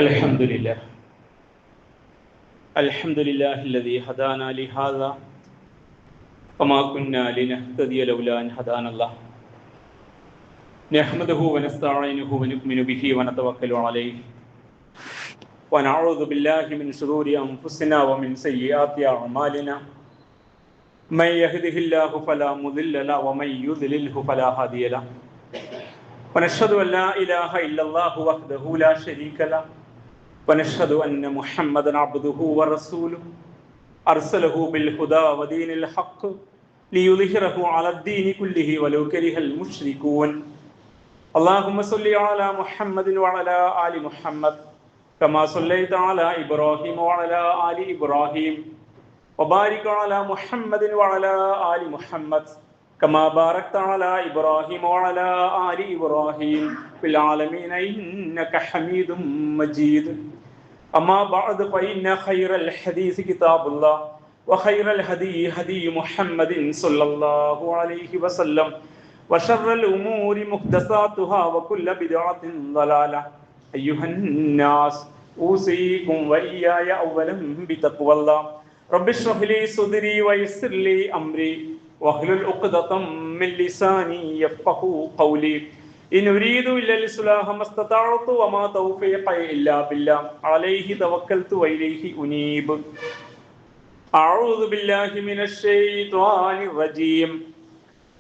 الحمد لله الحمد لله الذي هدانا لهذا وما كنا لنهتدي لولا أن هدانا الله نحمده ونستعينه ونؤمن به ونتوكل عليه ونعوذ بالله من شرور أنفسنا ومن سيئات أعمالنا من يهده الله فلا مضل له ومن يضلله فلا هادي له ونشهد أن لا إله إلا الله وحده لا شريك له ونشهد أن محمدا عبده ورسوله أرسله بالهدى ودين الحق ليظهره على الدين كله ولو كره المشركون اللهم صل على محمد وعلى آل محمد كما صليت على إبراهيم وعلى آل إبراهيم وبارك على محمد وعلى آل محمد كما باركت على إبراهيم وعلى آل إبراهيم في العالمين إنك حميد مجيد أما بعد فإن خير الحديث كتاب الله وخير الهدي هدي محمد صلى الله عليه وسلم وشر الأمور محدثاتها وكل بدعة ضلالة أيها الناس أوصيكم وإياي أولا بتقوى الله رب اشرح لي صدري ويسر لي أمري واحلل عقدة من لساني يفقهوا قولي إن أريد إلا الإصلاح ما استطعت وما توفيقي إلا بالله عليه توكلت وإليه أنيب أعوذ بالله من الشيطان الرجيم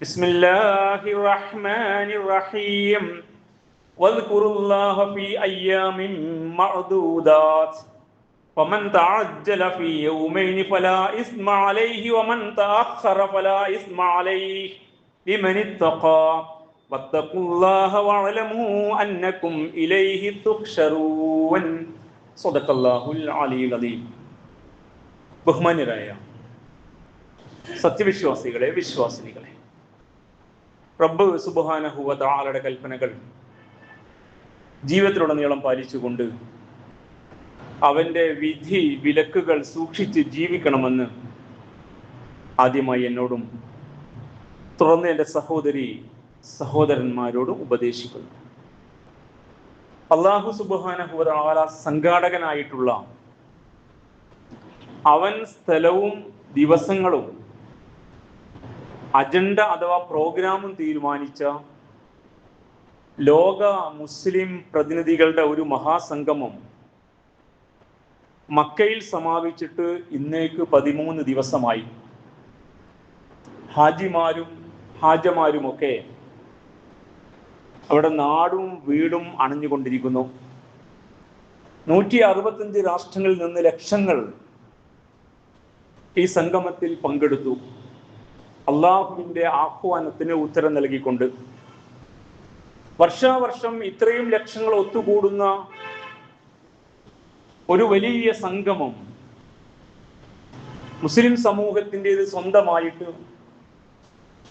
بسم الله الرحمن الرحيم واذكروا الله في أيام معدودات ومن تعجل في يومين فلا إثم عليه ومن تأخر فلا إثم عليه لمن اتقى واتقوا الله واعلموا أنكم إليه تحشرون صدق الله العلي العظيم. ബഹുമാന്യരായ സത്യവിശ്വാസികളെ, വിശ്വാസിനികളെ, റബ്ബ് സുബ്ഹാനഹു വ തആലയുടെ കൽപ്പനകൾ ജീവിതത്തിലുടനീളം പാലിച്ചുകൊണ്ട് അവന്റെ വിധി വിലക്കുകൾ സൂക്ഷിച്ച് ജീവിക്കണമെന്ന് ആദ്യമായി എന്നോടും തുടർന്ന് എൻ്റെ സഹോദരന്മാരോടും ഉപദേശിക്കുന്നു. അല്ലാഹു സുബ്ഹാനഹു വ തആല സംഘാടകനായിട്ടുള്ള അവൻ സ്ഥലവും ദിവസങ്ങളും അജണ്ട അഥവാ പ്രോഗ്രാമും തീരുമാനിച്ച ലോക മുസ്ലിം പ്രതിനിധികളുടെ ഒരു മഹാസംഗമം മക്കയിൽ സമാപിച്ചിട്ട് ഇന്നേക്ക് 13 ദിവസമായി. ഹാജിമാരും ഹാജമാരുമൊക്കെ അവിടെ നാടും വീടും അണഞ്ഞുകൊണ്ടിരിക്കുന്നു. 165 രാഷ്ട്രങ്ങളിൽ നിന്ന് ലക്ഷങ്ങൾ ഈ സംഗമത്തിൽ പങ്കെടുത്തു. അള്ളാഹുവിൻ്റെ ആഹ്വാനത്തിന് ഉത്തരം നൽകിക്കൊണ്ട് വർഷാവർഷം ഇത്രയും ലക്ഷങ്ങൾ ഒത്തുകൂടുന്ന ഒരു വലിയ സംഗമം മുസ്ലിം സമൂഹത്തിൻ്റെത് സ്വന്തമായിട്ട്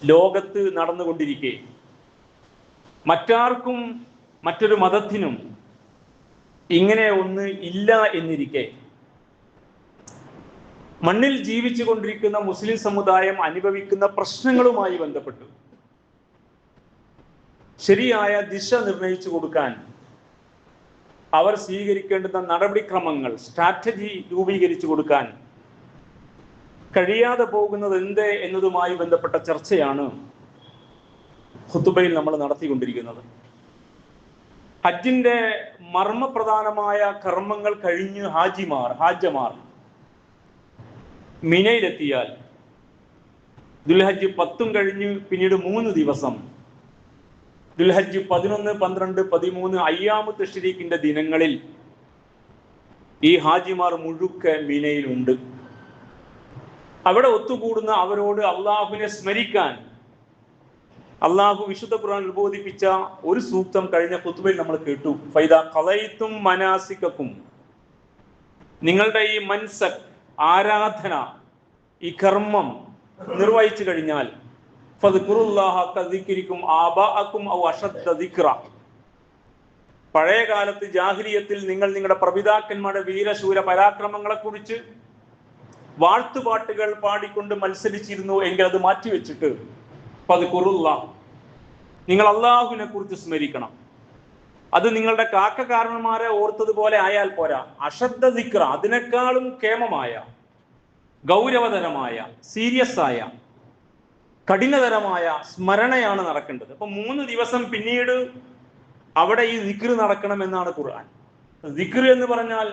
ലോകത്ത് നടന്നുകൊണ്ടിരിക്കെ മറ്റാർക്കും മറ്റൊരു മതത്തിനും ഇങ്ങനെ ഒന്ന് ഇല്ല എന്നിരിക്കെ മണ്ണിൽ ജീവിച്ചു കൊണ്ടിരിക്കുന്ന മുസ്ലിം സമുദായം അനുഭവിക്കുന്ന പ്രശ്നങ്ങളുമായി ബന്ധപ്പെട്ട് ശരിയായ ദിശ നിർണയിച്ചു കൊടുക്കാൻ അവർ സ്വീകരിക്കേണ്ടുന്ന നടപടിക്രമങ്ങൾ, സ്ട്രാറ്റജി രൂപീകരിച്ചു കൊടുക്കാൻ കഴിയാതെ പോകുന്നത് എന്ത് എന്നതുമായി ബന്ധപ്പെട്ട ചർച്ചയാണ് ഖുതുബയിൽ നമ്മൾ നടത്തിക്കൊണ്ടിരിക്കുന്നത്. ഹജ്ജിന്റെ മർമ്മപ്രധാനമായ കർമ്മങ്ങൾ കഴിഞ്ഞ് ഹാജമാർ മിനയിലെത്തിയാൽ ദുൽഹജ്ജ് 10 കഴിഞ്ഞ് പിന്നീട് 3 ദിവസം ദുൽഹജ്ജ് 11, 12, 13 അയ്യാമു തശ്രീഖിന്റെ ദിനങ്ങളിൽ ഈ ഹാജിമാർ മുഴുക്കെ മിനയിലുണ്ട്. അവിടെ ഒത്തുകൂടുന്ന അവരോട് അള്ളാഹുവിനെ സ്മരിക്കാൻ അള്ളാഹു വിശുദ്ധ ഖുർആൻ ഉത്ബോധിപ്പിച്ച ഒരു സൂക്തം കഴിഞ്ഞ ഖുതുബയിൽ നമ്മൾ കേട്ടു. ഫൈദാ ഖളൈതും മനാസികക്കും, നിങ്ങളുടെ ഈ മൻസക് ആരാധന, ഈ കർമ്മം നിർവഹിച്ചു കഴിഞ്ഞാൽ ഫദ്കുറുല്ലാഹ കദിക്രിക്കും ആബാഅക്കും ഔ അശദ്ദ ദിക്റ, പഴയ കാലത്ത് ജാഹിലിയത്തിൽ നിങ്ങൾ നിങ്ങളുടെ പ്രപിതാക്കന്മാരുടെ വീരശൂര പരാക്രമങ്ങളെ കുറിച്ച് വാഴ്ത്തുപാട്ടുകൾ പാടിക്കൊണ്ട് മത്സരിച്ചിരുന്നു എങ്കിൽ അത് മാറ്റിവെച്ചിട്ട് ഫദ്കുറുല്ലാഹ്, നിങ്ങൾ അള്ളാഹുവിനെ കുറിച്ച് സ്മരിക്കണം. അത് നിങ്ങളുടെ കാരണന്മാരെ ഓർത്തതുപോലെ ആയാൽ പോരാ. അശ്രദ്ധ ദിക്ർ, അതിനേക്കാളും കേമമായ, ഗൗരവതരമായ, സീരിയസ് ആയ, കഠിനതരമായ സ്മരണയാണ് നടക്കേണ്ടത്. അപ്പൊ 3 ദിവസം പിന്നീട് അവിടെ ഈ ദിക്ർ നടക്കണമെന്നാണ് ഖുർആൻ. ദിക്ർ എന്ന് പറഞ്ഞാൽ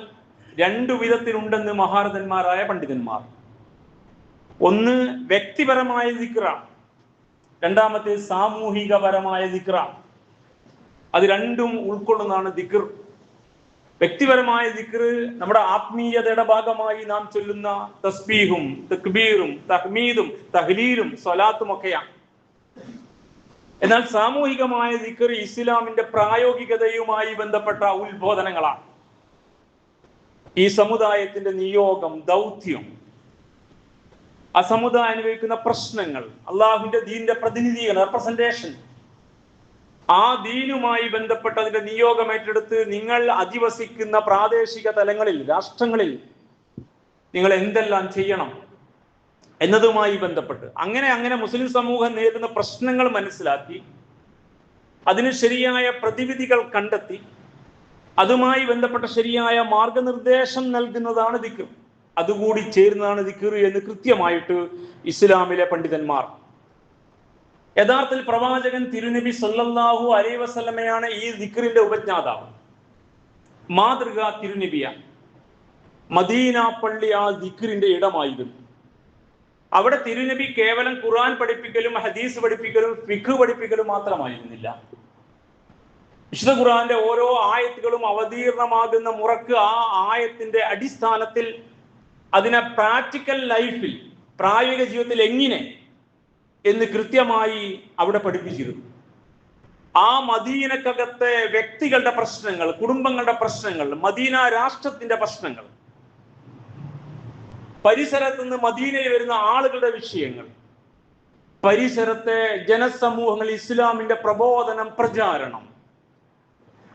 2 വിധത്തിലുണ്ടെന്ന് മഹാരഥന്മാരായ പണ്ഡിതന്മാർ. ഒന്ന് വ്യക്തിപരമായ ദിക്റാണ്, രണ്ടാമത്തെ സാമൂഹികപരമായ ദിക്റാണ്. അത് രണ്ടും ഉൾക്കൊള്ളുന്നതാണ് ദിക്ർ. വ്യക്തിപരമായ ദിക്ർ നമ്മുടെ ആത്മീയതയുടെ ഭാഗമായി നാം ചൊല്ലുന്ന തസ്ബീഹും തക്ബീറും തഹ്മീദും തഹ്ലീലും സ്വലാത്തും ഒക്കെയാണ്. എന്നാൽ സാമൂഹികമായ ദിക്ർ ഇസ്ലാമിന്റെ പ്രായോഗികതയുമായി ബന്ധപ്പെട്ട ഉത്ബോധനങ്ങളാണ്. ഈ സമുദായത്തിന്റെ നിയോഗം, ദൗത്യം, ആ സമുദായം അനുഭവിക്കുന്ന പ്രശ്നങ്ങൾ, അള്ളാഹുവിന്റെ ദീനിന്റെ പ്രതിനിധീകരണം, റെപ്രസെന്റേഷൻ, ആ ദീനുമായി ബന്ധപ്പെട്ട അതിന്റെ നിയോഗം ഏറ്റെടുത്ത് നിങ്ങൾ അധിവസിക്കുന്ന പ്രാദേശിക തലങ്ങളിൽ, രാഷ്ട്രങ്ങളിൽ നിങ്ങൾ എന്തെല്ലാം ചെയ്യണം എന്നതുമായി ബന്ധപ്പെട്ട് അങ്ങനെ മുസ്ലിം സമൂഹം നേരിടുന്ന പ്രശ്നങ്ങൾ മനസ്സിലാക്കി അതിന് ശരിയായ പ്രതിവിധികൾ കണ്ടെത്തി അതുമായി ബന്ധപ്പെട്ട ശരിയായ മാർഗനിർദ്ദേശം നൽകുന്നതാണ് ദിക്ർ. അതുകൂടി ചേരുന്നതാണ് ദിക്ർ എന്ന് കൃത്യമായിട്ട് ഇസ്ലാമിലെ പണ്ഡിതന്മാർ. യഥാർത്ഥത്തിൽ പ്രവാചകൻ തിരുനബി സല്ലല്ലാഹു അലൈഹി വസല്ലമയാണ് ഈ ദിക്റിന്റെ ഉപജ്ഞാതാവ്, മാതൃക തിരുനബിയാണ്. മദീന പള്ളി ആ ദിക്റിന്റെ ഇടമായിരുന്നു. അവിടെ തിരുനബി കേവലം ഖുർആൻ പഠിപ്പിക്കലും ഹദീസ് പഠിപ്പിക്കലും ഫിഖ് പഠിപ്പിക്കലും മാത്രമായിരുന്നില്ല. വിശുദ്ധ ഖുർആന്റെ ഓരോ ആയത്തുകളും അവതീർണമാകുന്ന മുറക്ക് ആ ആയത്തിന്റെ അടിസ്ഥാനത്തിൽ അതിനെ പ്രാക്ടിക്കൽ ലൈഫിൽ, പ്രായോഗിക ജീവിതത്തിൽ എങ്ങനെ എന്ന് കൃത്യമായി അവിടെ പഠിപ്പിച്ചിരുന്നു. ആ മദീനക്കകത്തെ വ്യക്തികളുടെ പ്രശ്നങ്ങൾ, കുടുംബങ്ങളുടെ പ്രശ്നങ്ങൾ, മദീന രാഷ്ട്രത്തിന്റെ പ്രശ്നങ്ങൾ, പരിസരത്ത് നിന്ന് മദീനയിൽ വരുന്ന ആളുകളുടെ വിഷയങ്ങൾ, പരിസരത്തെ ജനസമൂഹങ്ങൾ, ഇസ്ലാമിന്റെ പ്രബോധനം, പ്രചാരണം,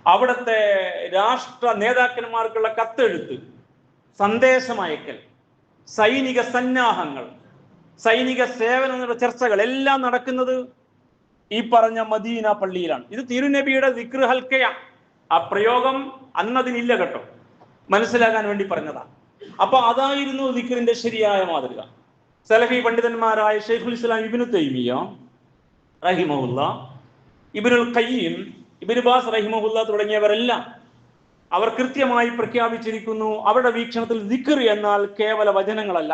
അവിടുത്തെ രാഷ്ട്ര നേതാക്കന്മാർക്കുള്ള കത്തെഴുത്ത്, സന്ദേശമയക്കൽ, സൈനിക സന്നാഹങ്ങൾ, സൈനിക സേവന ചർച്ചകൾ എല്ലാം നടക്കുന്നത് ഈ പറഞ്ഞ മദീന പള്ളിയിലാണ്. ഇത് തിരുനബിയുടെ ദിക്ർ ഹൽക്കയാണ്. ആ പ്രയോഗം അന്നതിനില്ല കേട്ടോ, മനസ്സിലാക്കാൻ വേണ്ടി പറഞ്ഞതാണ്. അപ്പൊ അതായിരുന്നു ദിക്റിന്റെ ശരിയായ മാതൃക. സലഫി പണ്ഡിതന്മാരായ ഷെയ്ഖുൽ ഇസ്ലാം ഇബ്നു തൈമിയ റഹിമഹുല്ല, ഇബ്നുൽ ഖയ്യിം, ഇബ്നു ബാസ് റഹിമഹുല്ല തുടങ്ങിയവരെല്ലാം അവർ കൃത്യമായി പ്രഖ്യാപിച്ചിരിക്കുന്നു, അവരുടെ വീക്ഷണത്തിൽ ദിക്ർ എന്നാൽ കേവല വചനങ്ങളല്ല,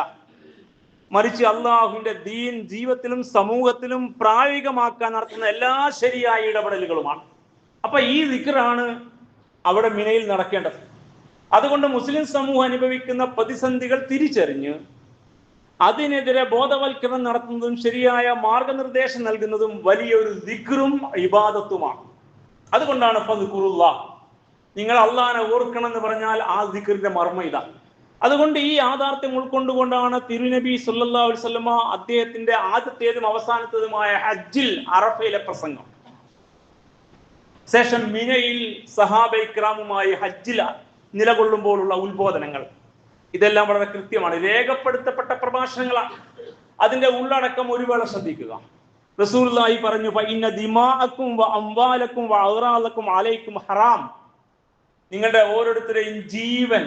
മറിച്ച് അള്ളാഹുവിന്റെ ദീൻ ജീവിതത്തിലും സമൂഹത്തിലും പ്രായോഗികമാക്കാൻ നടത്തുന്ന എല്ലാ ശരിയായ ഇടപെടലുകളുമാണ്. അപ്പൊ ഈ ദിക്റാണ് അവിടെ മിനയിൽ നടക്കേണ്ടത്. അതുകൊണ്ട് മുസ്ലിം സമൂഹം അനുഭവിക്കുന്ന പ്രതിസന്ധികൾ തിരിച്ചറിഞ്ഞ് അതിനെതിരെ ബോധവൽക്കരണം നടത്തുന്നതും ശരിയായ മാർഗനിർദ്ദേശം നൽകുന്നതും വലിയൊരു ദിക്റും ഇബാദത്തുമാണ്. അതുകൊണ്ടാണ് ഫദ്കുറുല്ലാഹ്, നിങ്ങൾ അള്ളാഹനെ ഓർക്കണം എന്ന് പറഞ്ഞാൽ ആ ദിക്റിന്റെ മർമ്മ ഇതാണ്. അതുകൊണ്ട് ഈ യാഥാർത്ഥ്യം ഉൾക്കൊണ്ടുകൊണ്ടാണ് തിരുനബി സല്ലല്ലാഹു അലൈഹി വസല്ലമ അദ്ദേഹത്തിന്റെ ആദ്യത്തേതും അവസാനത്തേതുമായ ഹജ്ജിൽ, അറഫയിലെ പ്രസംഗം, ശേഷം മിനയിൽ സഹാബൈ കിറാമുമായി ഹജ്ജിൽ നിലകൊള്ളുമ്പോഴുള്ള ഉത്ബോധനങ്ങൾ, ഇതെല്ലാം വളരെ കൃത്യമാണ്, രേഖപ്പെടുത്തപ്പെട്ട പ്രഭാഷണങ്ങളാണ്. അതിന്റെ ഉള്ളടക്കം ഒരു വേള ശ്രദ്ധിക്കുക. റസൂലുള്ളാഹി പറഞ്ഞു, ഫഇന്ന ദിമാഅക്കും വഅംവാലക്കും വഅറാലക്കും അലൈക്കും ഹറാം, നിങ്ങളുടെ ഓരോരുത്തരുടെയും ജീവൻ,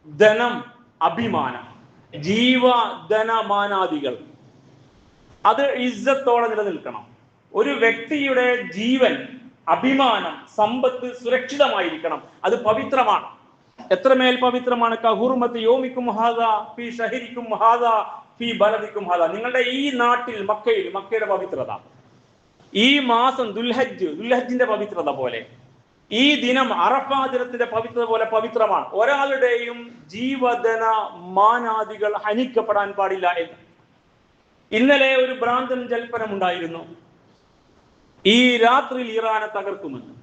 ധനം, അഭിമാനം, ജീവ ധനമാനാദികൾ അത് ഇസ്സത്തോടെ നിലനിൽക്കണം. ഒരു വ്യക്തിയുടെ ജീവൻ, അഭിമാനം, സമ്പത്ത് സുരക്ഷിതമായിരിക്കണം. അത് പവിത്രമാണ്. എത്രമേൽ പവിത്രമാണ്? കഹുർമത്ത് യോമിക്കും ഹാദാ ഫീ ഷഹരിക്കും ഹാദാ ഫീ ബലദിക്കും ഹാദാ, നിങ്ങളുടെ ഈ നാട്ടിൽ മക്കയുടെ പവിത്രത, ഈ മാസം ദുൽഹജ്ജിന്റെ പവിത്രത പോലെ, ഈ ദിനം അറഫാ ദിനത്തിന്റെ പവിത്രത പോലെ പവിത്രമാണ്. ഒരാളുടെയും ജീവധന മാനാദികൾ ഹനിക്കപ്പെടാൻ പാടില്ല എന്ന്. ഇന്നലെ ഒരു ഭ്രാന്തൻ ജൽപ്പനം ഉണ്ടായിരുന്നു, ഈ രാത്രിയിൽ ഇറാനെ തകർക്കുമെന്ന്.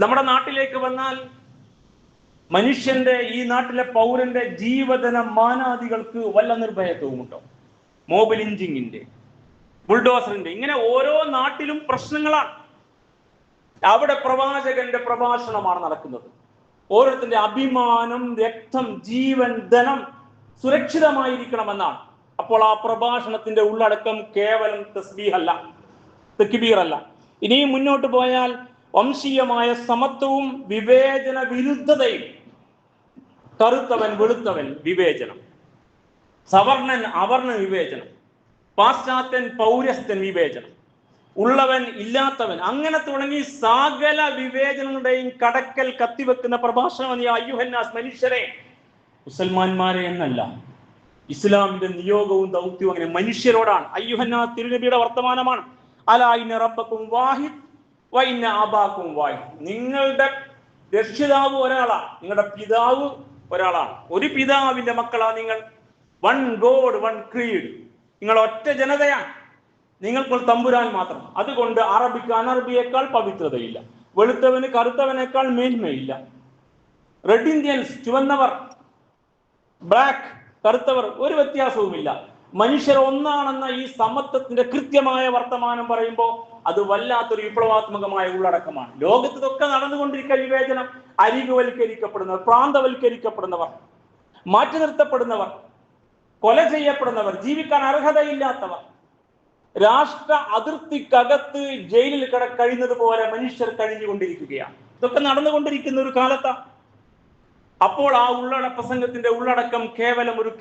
നമ്മുടെ നാട്ടിലേക്ക് വന്നാൽ മനുഷ്യന്റെ, ഈ നാട്ടിലെ പൗരന്റെ ജീവധന മാനാദികൾക്ക് വല്ല നിർഭയത്വമുണ്ടോ? മോബ് ലിഞ്ചിങ്ങിന്റെ, ബുൾഡോസറിന്റെ, ഇങ്ങനെ ഓരോ നാട്ടിലും പ്രശ്നങ്ങളാണ്. അവിടെ പ്രവാചകന്റെ പ്രഭാഷണമാണ് നടക്കുന്നത്. ഓരോരുത്തരുടെ അഭിമാനം, രക്തം, ജീവൻ, ധനം സുരക്ഷിതമായിരിക്കണമെന്നാണ്. അപ്പോൾ ആ പ്രഭാഷണത്തിന്റെ ഉള്ളടക്കം കേവലം തസ്ബീഹല്ല, തക്ബീറല്ല. ഇനിയും മുന്നോട്ട് പോയാൽ വംശീയമായ സമത്വവും വിവേചന വിരുദ്ധതയും. കറുത്തവൻ വെളുത്തവൻ വിവേചനം, സവർണൻ അവർണ വിവേചനം, പാശ്ചാത്യൻ പൗരസ്ത്യൻ വിവേചനം, ഉള്ളവൻ ഇല്ലാത്തവൻ, അങ്ങനെ തുടങ്ങി സകല വിവേചനങ്ങളുടെയും കടക്കൽ കത്തിവെക്കുന്ന പ്രഭാഷണം. അയ്യുഹന്നാസ്, മനുഷ്യരെ, മുസൽമാന്മാരെ എന്നല്ല, ഇസ്ലാമിന്റെ നിയോഗവും ദൗത്യവും അങ്ങനെ മനുഷ്യരോടാണ്. അയ്യുഹന്നാസ് തിരുനബിയുടെ വർത്തമാനമാണ്. അലാ ഇന്ന റബ്ബക്കും വാഹിദ് വ ഇന്ന അബാക്കും വാഹിദ്. നിങ്ങളുടെ രക്ഷിതാവ് ഒരാളാണ്, നിങ്ങളുടെ പിതാവ് ഒരാളാണ്. ഒരു പിതാവിന്റെ മക്കളാ നിങ്ങൾ. One God one creed. നിങ്ങൾ ഒറ്റ ജനതയാണ്, നിങ്ങൾക്കുള്ള തമ്പുരാൻ മാത്രം. അതുകൊണ്ട് അറബിക്ക് അനറബിയേക്കാൾ പവിത്രതയില്ല, വെളുത്തവന് കറുത്തവനേക്കാൾ മേന്മയില്ല. റെഡ് ഇന്ത്യൻസ്, ചുവന്നവർ, ബ്ലാക്ക്, കറുത്തവർ, ഒരു വ്യത്യാസവുമില്ല. മനുഷ്യർ ഒന്നാണെന്ന ഈ സമത്വത്തിന്റെ കൃത്യമായ വർത്തമാനം പറയുമ്പോൾ അത് വല്ലാത്തൊരു വിപ്ലവാത്മകമായ ഉള്ളടക്കമാണ്. ലോകത്ത് ഇതൊക്കെ നടന്നുകൊണ്ടിരിക്കുന്ന വിവേചനം, അരികുവൽക്കരിക്കപ്പെടുന്നവർ, പ്രാന്തവൽക്കരിക്കപ്പെടുന്നവർ, മാറ്റി നിർത്തപ്പെടുന്നവർ, കൊല ചെയ്യപ്പെടുന്നവർ, ജീവിക്കാൻ അർഹതയില്ലാത്തവർ, രാഷ്ട്ര അതിർത്തിക്കകത്ത് ജയിലിൽ കഴിയുന്നത് പോലെ മനുഷ്യർ കഴിഞ്ഞുകൊണ്ടിരിക്കുകയാണ്. ഇതൊക്കെ നടന്നുകൊണ്ടിരിക്കുന്ന ഒരു കാലത്താണ്. അപ്പോൾ ആ പ്രസംഗത്തിന്റെ ഉള്ളടക്കം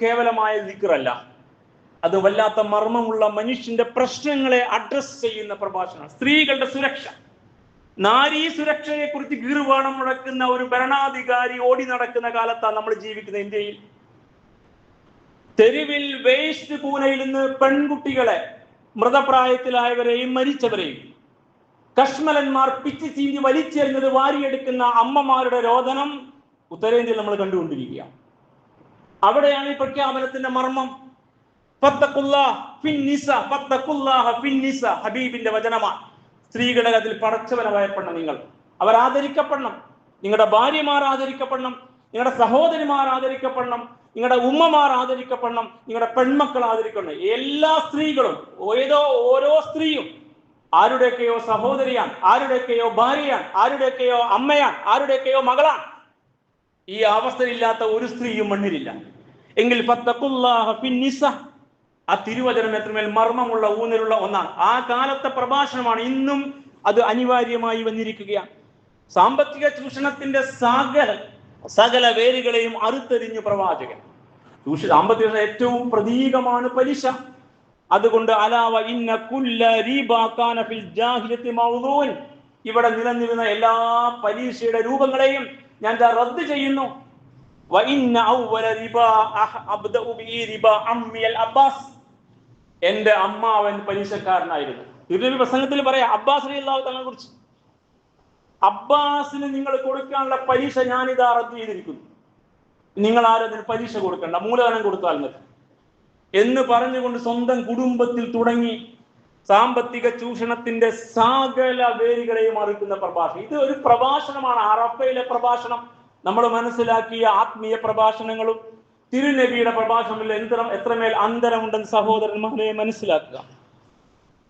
കേവലമായ ദിക്റല്ല, അത് വല്ലാത്ത മർമ്മമുള്ള മനുഷ്യന്റെ പ്രശ്നങ്ങളെ അഡ്രസ് ചെയ്യുന്ന പ്രഭാഷണം. സ്ത്രീകളുടെ സുരക്ഷ, നാരീ സുരക്ഷയെ കുറിച്ച് ഗീർവാണം മുഴക്കുന്ന ഒരു ഭരണാധികാരി ഓടി നടക്കുന്ന കാലത്താണ് നമ്മൾ ജീവിക്കുന്ന ഇന്ത്യയിൽ. തെരുവിൽ വേസ്റ്റ് കൂനയിൽ നിന്ന് പെൺകുട്ടികളെ, മൃതപ്രായത്തിലായവരെയും മരിച്ചവരെയും കശ്മലന്മാർ പിച്ച് ചീഞ്ഞ് വലിച്ചെറിഞ്ഞത് വാരിയെടുക്കുന്ന അമ്മമാരുടെ രോദനം ഉത്തരേന്ത്യയിൽ നമ്മൾ കണ്ടുകൊണ്ടിരിക്കുകയാണ്. അവിടെയാണ് ഈ പ്രഖ്യാപനത്തിന്റെ മർമ്മം. ഹബീബിന്റെ വചനമാണ്. സ്ത്രീകളുടെ അതിൽ പടച്ചവനെ ഭയപ്പെടണം, നിങ്ങൾ അവർ ആദരിക്കപ്പെടണം, നിങ്ങളുടെ ഭാര്യമാർ ആദരിക്കപ്പെടണം, നിങ്ങളുടെ സഹോദരിമാർ ആദരിക്കപ്പെടണം, നിങ്ങളുടെ ഉമ്മമാർ ആദരിക്കപ്പെടണം, നിങ്ങളുടെ പെൺമക്കൾ ആദരിക്കണം. എല്ലാ സ്ത്രീകളും, ഓരോ സ്ത്രീയും ആരുടെയൊക്കെയോ സഹോദരിയാണ്, ആരുടെയൊക്കെയോ ഭാര്യയാണ്, ആരുടെയൊക്കെയോ അമ്മയാണ്, ആരുടെയൊക്കെയോ മകളാണ്. ഈ അവസ്ഥയില്ലാത്ത ഒരു സ്ത്രീയും മണ്ണിലില്ല. എങ്കിൽ ആ തിരുവചനം എത്രമേൽ മർമ്മമുള്ള ഊന്നലുള്ള ഒന്നാണ്. ആ കാലത്തെ പ്രഭാഷണമാണ്. ഇന്നും അത് അനിവാര്യമായി വന്നിരിക്കുകയാണ്. സാമ്പത്തിക ചൂഷണത്തിന്റെ സകല വേരുകളെയും അറുത്തെറിഞ്ഞു പ്രവാചകൻ. സാമ്പത്തിക ഏറ്റവും പ്രതീകമാണ് പലിശ. അതുകൊണ്ട് അലാവ ഇന്ന കുല്ല റിബാ കാന ഫിൽ ജാഹിലിയത്തി മൗദൂൻ, ഇവിടെ നിലനിരുന്ന എല്ലാ പലിശയുടെ രൂപങ്ങളെയും ഞാൻ റദ്ദ് ചെയ്യുന്നു. വ ഇന്ന അവ്വല റിബാ അബ്ദഉ ബി റിബാ അമ്മി അൽ അബ്ബാസ്, എന്റെ അമ്മാവൻ പലിശക്കാരനായിരുന്നു. തിരുനബി പ്രസംഗത്തിൽ പറയാം അബ്ബാസ് റളിയല്ലാഹു തആലയെ കുറിച്ച്, അബ്ബാസിന് നിങ്ങൾ കൊടുക്കാനുള്ള പലിശ ഞാനിതാ റദ്ദ് ചെയ്തിരിക്കുന്നു, നിങ്ങൾ ആരതിന് പലിശ കൊടുക്കണ്ട, മൂലധനം കൊടുത്താൽ മതി എന്ന് പറഞ്ഞുകൊണ്ട് സ്വന്തം കുടുംബത്തിൽ തുടങ്ങി സാമ്പത്തിക ചൂഷണത്തിന്റെ സകല വേരുകളെയും മറിക്കുന്ന പ്രഭാഷണം. ഇത് ഒരു പ്രഭാഷണമാണ്. അറഫയിലെ പ്രഭാഷണം, നമ്മൾ മനസ്സിലാക്കിയ ആത്മീയ പ്രഭാഷണങ്ങളും തിരുനബിയുടെ പ്രഭാഷണങ്ങളിൽ എത്രമേൽ അന്തരമുണ്ടെന്ന് സഹോദരന്മാരെ മനസ്സിലാക്കുക.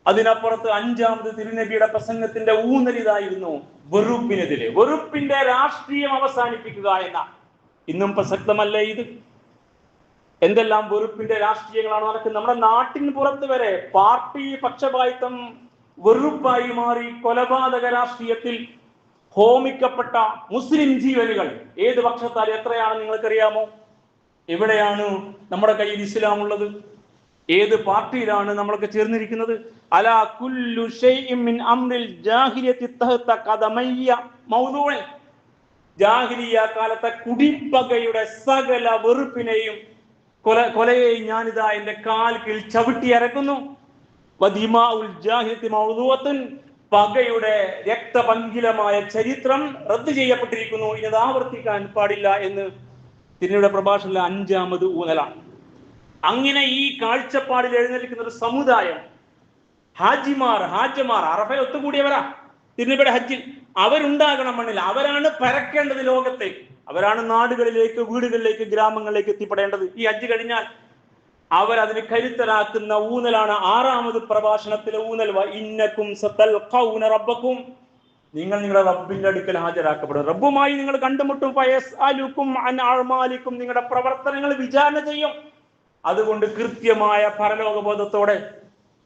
അതിനപ്പുറത്ത് അഞ്ചാമത് തിരുനബിയുടെ പ്രസംഗത്തിന്റെ ഊന്നലിതായിരുന്നു വെറുപ്പിനെതിരെ, വെറുപ്പിന്റെ രാഷ്ട്രീയം അവസാനിപ്പിക്കുക എന്ന. ഇന്നും പ്രസക്തമല്ലേ ഇത്? എന്തെല്ലാം വെറുപ്പിന്റെ രാഷ്ട്രീയങ്ങളാണ് നടക്കുന്നത്. നമ്മുടെ നാട്ടിന് പുറത്ത് വരെ പാർട്ടി പക്ഷപാതിത്വം വെറുപ്പായി മാറി. കൊലപാതക രാഷ്ട്രീയത്തിൽ ഹോമിക്കപ്പെട്ട മുസ്ലിം ജീവനുകൾ ഏത് പക്ഷത്താൽ എത്രയാണെന്ന് നിങ്ങൾക്കറിയാമോ? എവിടെയാണ് നമ്മുടെ കയ്യിൽ ഇസ്ലാം ഉള്ളത്? ഏത് പാർട്ടിയിലാണ് നമ്മളൊക്കെ ചേർന്നിരിക്കുന്നത്? അലാ കുല്ലു ഷൈഇൻ മിൻ അംറിൽ ജാഹിലിയത്തി തഹത ഖദമയ്യ മൗദൂഅൻ, ജാഹിലിയ കാലത്തെ കുടിപ്പകയുടെ സകല വെറുപ്പിനെയും കൊലയെയും ഞാനിതാ എന്റെ കാൽ കീഴിൽ ചവിട്ടി ഇറക്കുന്നു. വദിമാഉൽ ജാഹിലിയത്തി മൗദൂഅത്തുൻ, പകയുടെ രക്തപങ്കിലമായ ചരിത്രം റദ്ദ് ചെയ്യപ്പെട്ടിരിക്കുന്നു, ഇത് ആവർത്തിക്കാൻ പാടില്ല എന്ന് തിരുനബിയുടെ പ്രഭാഷണത്തിലെ അഞ്ചാമത് ഊന്നലാണ്. അങ്ങനെ ഈ കാഴ്ചപ്പാടിൽ എഴുന്നേൽക്കുന്ന ഒരു സമുദായം ഹാജിമാർ അറഫയിൽ ഒത്തുകൂടിയവരാ തിരുനബിയുടെ ഹജ്ജിൽ. അവരുണ്ടാകണം മണ്ണിൽ. അവരാണ് പരക്കേണ്ടത് ലോകത്തേക്ക്. അവരാണ് നാടുകളിലേക്ക്, വീടുകളിലേക്ക്, ഗ്രാമങ്ങളിലേക്ക് എത്തിപ്പെടേണ്ടത്. ഈ ഹജ്ജ് കഴിഞ്ഞാൽ അവരതിന് കരുത്തരാക്കുന്ന ഊന്നലാണ് ആറാമത് പ്രഭാഷണത്തിലെ ഊന്നൽ. ഇന്നക്കും സതൽഖൗന റബ്ബക്കും, നിങ്ങൾ നിങ്ങളുടെ റബ്ബിന്റെ അടുക്കൽ ഹാജരാക്കപ്പെടും. റബ്ബുമായി നിങ്ങൾ കണ്ടുമുട്ടും. ഫയസ്അലുക്കും അൻ അഅ്മാലിക്കും, നിങ്ങളുടെ പ്രവർത്തനങ്ങൾ വിചാരണ ചെയ്യും. അതുകൊണ്ട് കൃത്യമായ പരലോകബോധത്തോടെ